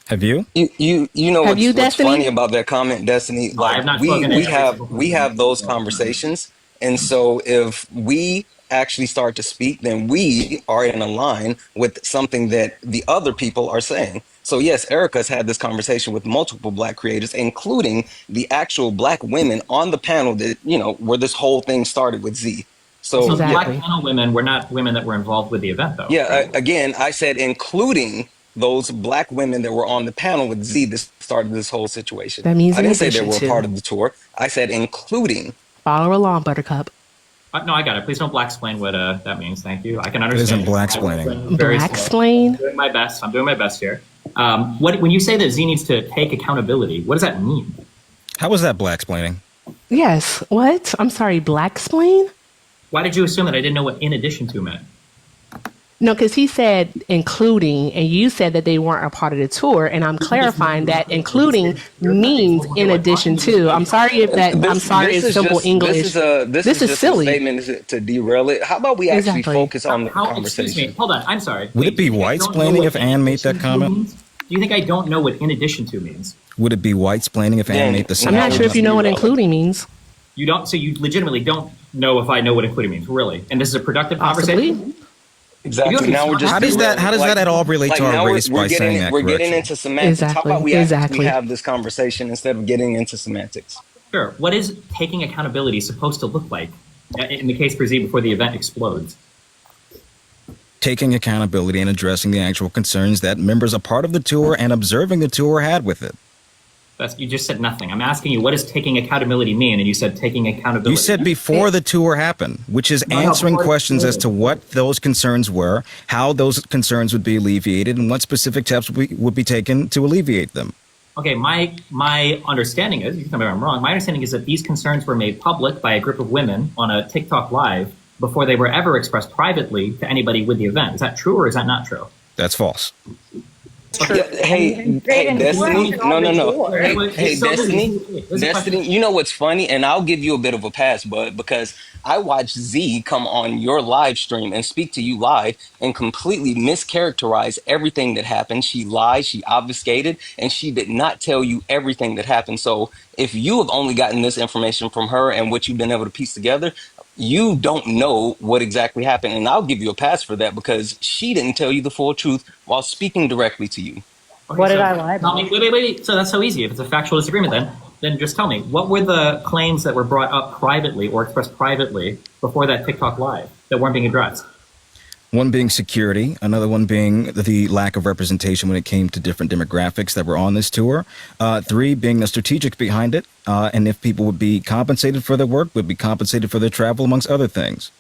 Have you? You know what's funny about that comment, Destiny? Like we have those conversations, and so if we actually start to speak, then we are in a line with something that the other people are saying. So yes, Erica's had this conversation with multiple black creators, including the actual black women on the panel that, where this whole thing started with Z. So black panel women were not women that were involved with the event, though. Yeah, right? Again, I said including those black women that were on the panel with Z that started this whole situation. That means I didn't say they were a part of the tour. I said including. Follow along, Buttercup. No, I got it. Please don't black-explain what that means. Thank you. I can understand. It isn't black-explaining. Black-explain? I'm doing my best. I'm doing my best here. When you say that Z needs to take accountability, what does that mean? How was that black-explaining? Yes. What? I'm sorry, black-explain? Why did you assume that I didn't know what in addition to meant? No, because he said including, and you said that they weren't a part of the tour, and I'm clarifying that including means in addition to. I'm sorry if that. I'm sorry, it's simple English. This is silly. A statement to derail it. How about we actually focus on the conversation? Excuse me. Hold on. I'm sorry. Would it be white-splaining if Anne made that comment? Do you think I don't know what in addition to means? Would it be white-splaining if Anne made the same? I'm not sure if you know what including means. You don't. So you legitimately don't know if I know what including means, really? And this is a productive conversation. Exactly. Now we're just. How does that at all relate to our race by saying that? We're getting into semantics. How about we actually have this conversation instead of getting into semantics? Sure. What is taking accountability supposed to look like in the case for Z before the event explodes? Taking accountability and addressing the actual concerns that members a part of the tour and observing the tour had with it. You just said nothing. I'm asking you, what does taking accountability mean? And you said taking accountability. You said before the tour happened, which is answering questions as to what those concerns were, how those concerns would be alleviated, and what specific steps would be taken to alleviate them. Okay, my understanding is, you can tell me if I'm wrong, my understanding is that these concerns were made public by a group of women on a TikTok live before they were ever expressed privately to anybody with the event. Is that true or is that not true? That's false. Hey, Destiny. No. Hey, Destiny. You know what's funny? And I'll give you a bit of a pass, bud, because I watched Z come on your live stream and speak to you live and completely mischaracterize everything that happened. She lied, she obfuscated, and she did not tell you everything that happened. So if you have only gotten this information from her and what you've been able to piece together, you don't know what exactly happened. And I'll give you a pass for that because she didn't tell you the full truth while speaking directly to you. Okay, what did I lie about? Wait. So that's so easy. If it's a factual disagreement, then just tell me, what were the claims that were brought up privately or expressed privately before that TikTok live that weren't being addressed? One being security, another one being the lack of representation when it came to different demographics that were on this tour. 3 being the strategic behind it, and if people would be compensated for their work, would be compensated for their travel, amongst other things.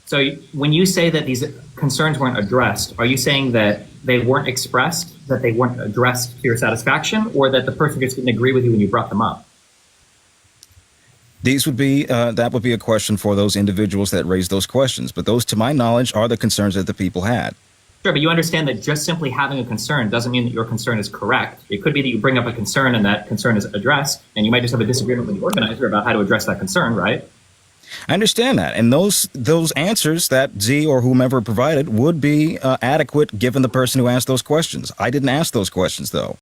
So when you say that these concerns weren't addressed, are you saying that they weren't expressed, that they weren't addressed to your satisfaction, or that the person just didn't agree with you when you brought them up? These would be, that would be a question for those individuals that raised those questions. But those, to my knowledge, are the concerns that the people had. Sure, but you understand that just simply having a concern doesn't mean that your concern is correct. It could be that you bring up a concern and that concern is addressed, and you might just have a disagreement with the organizer about how to address that concern, right? I understand that. And those answers that Zee or whomever provided would be adequate given the person who asked those questions. I didn't ask those questions, though.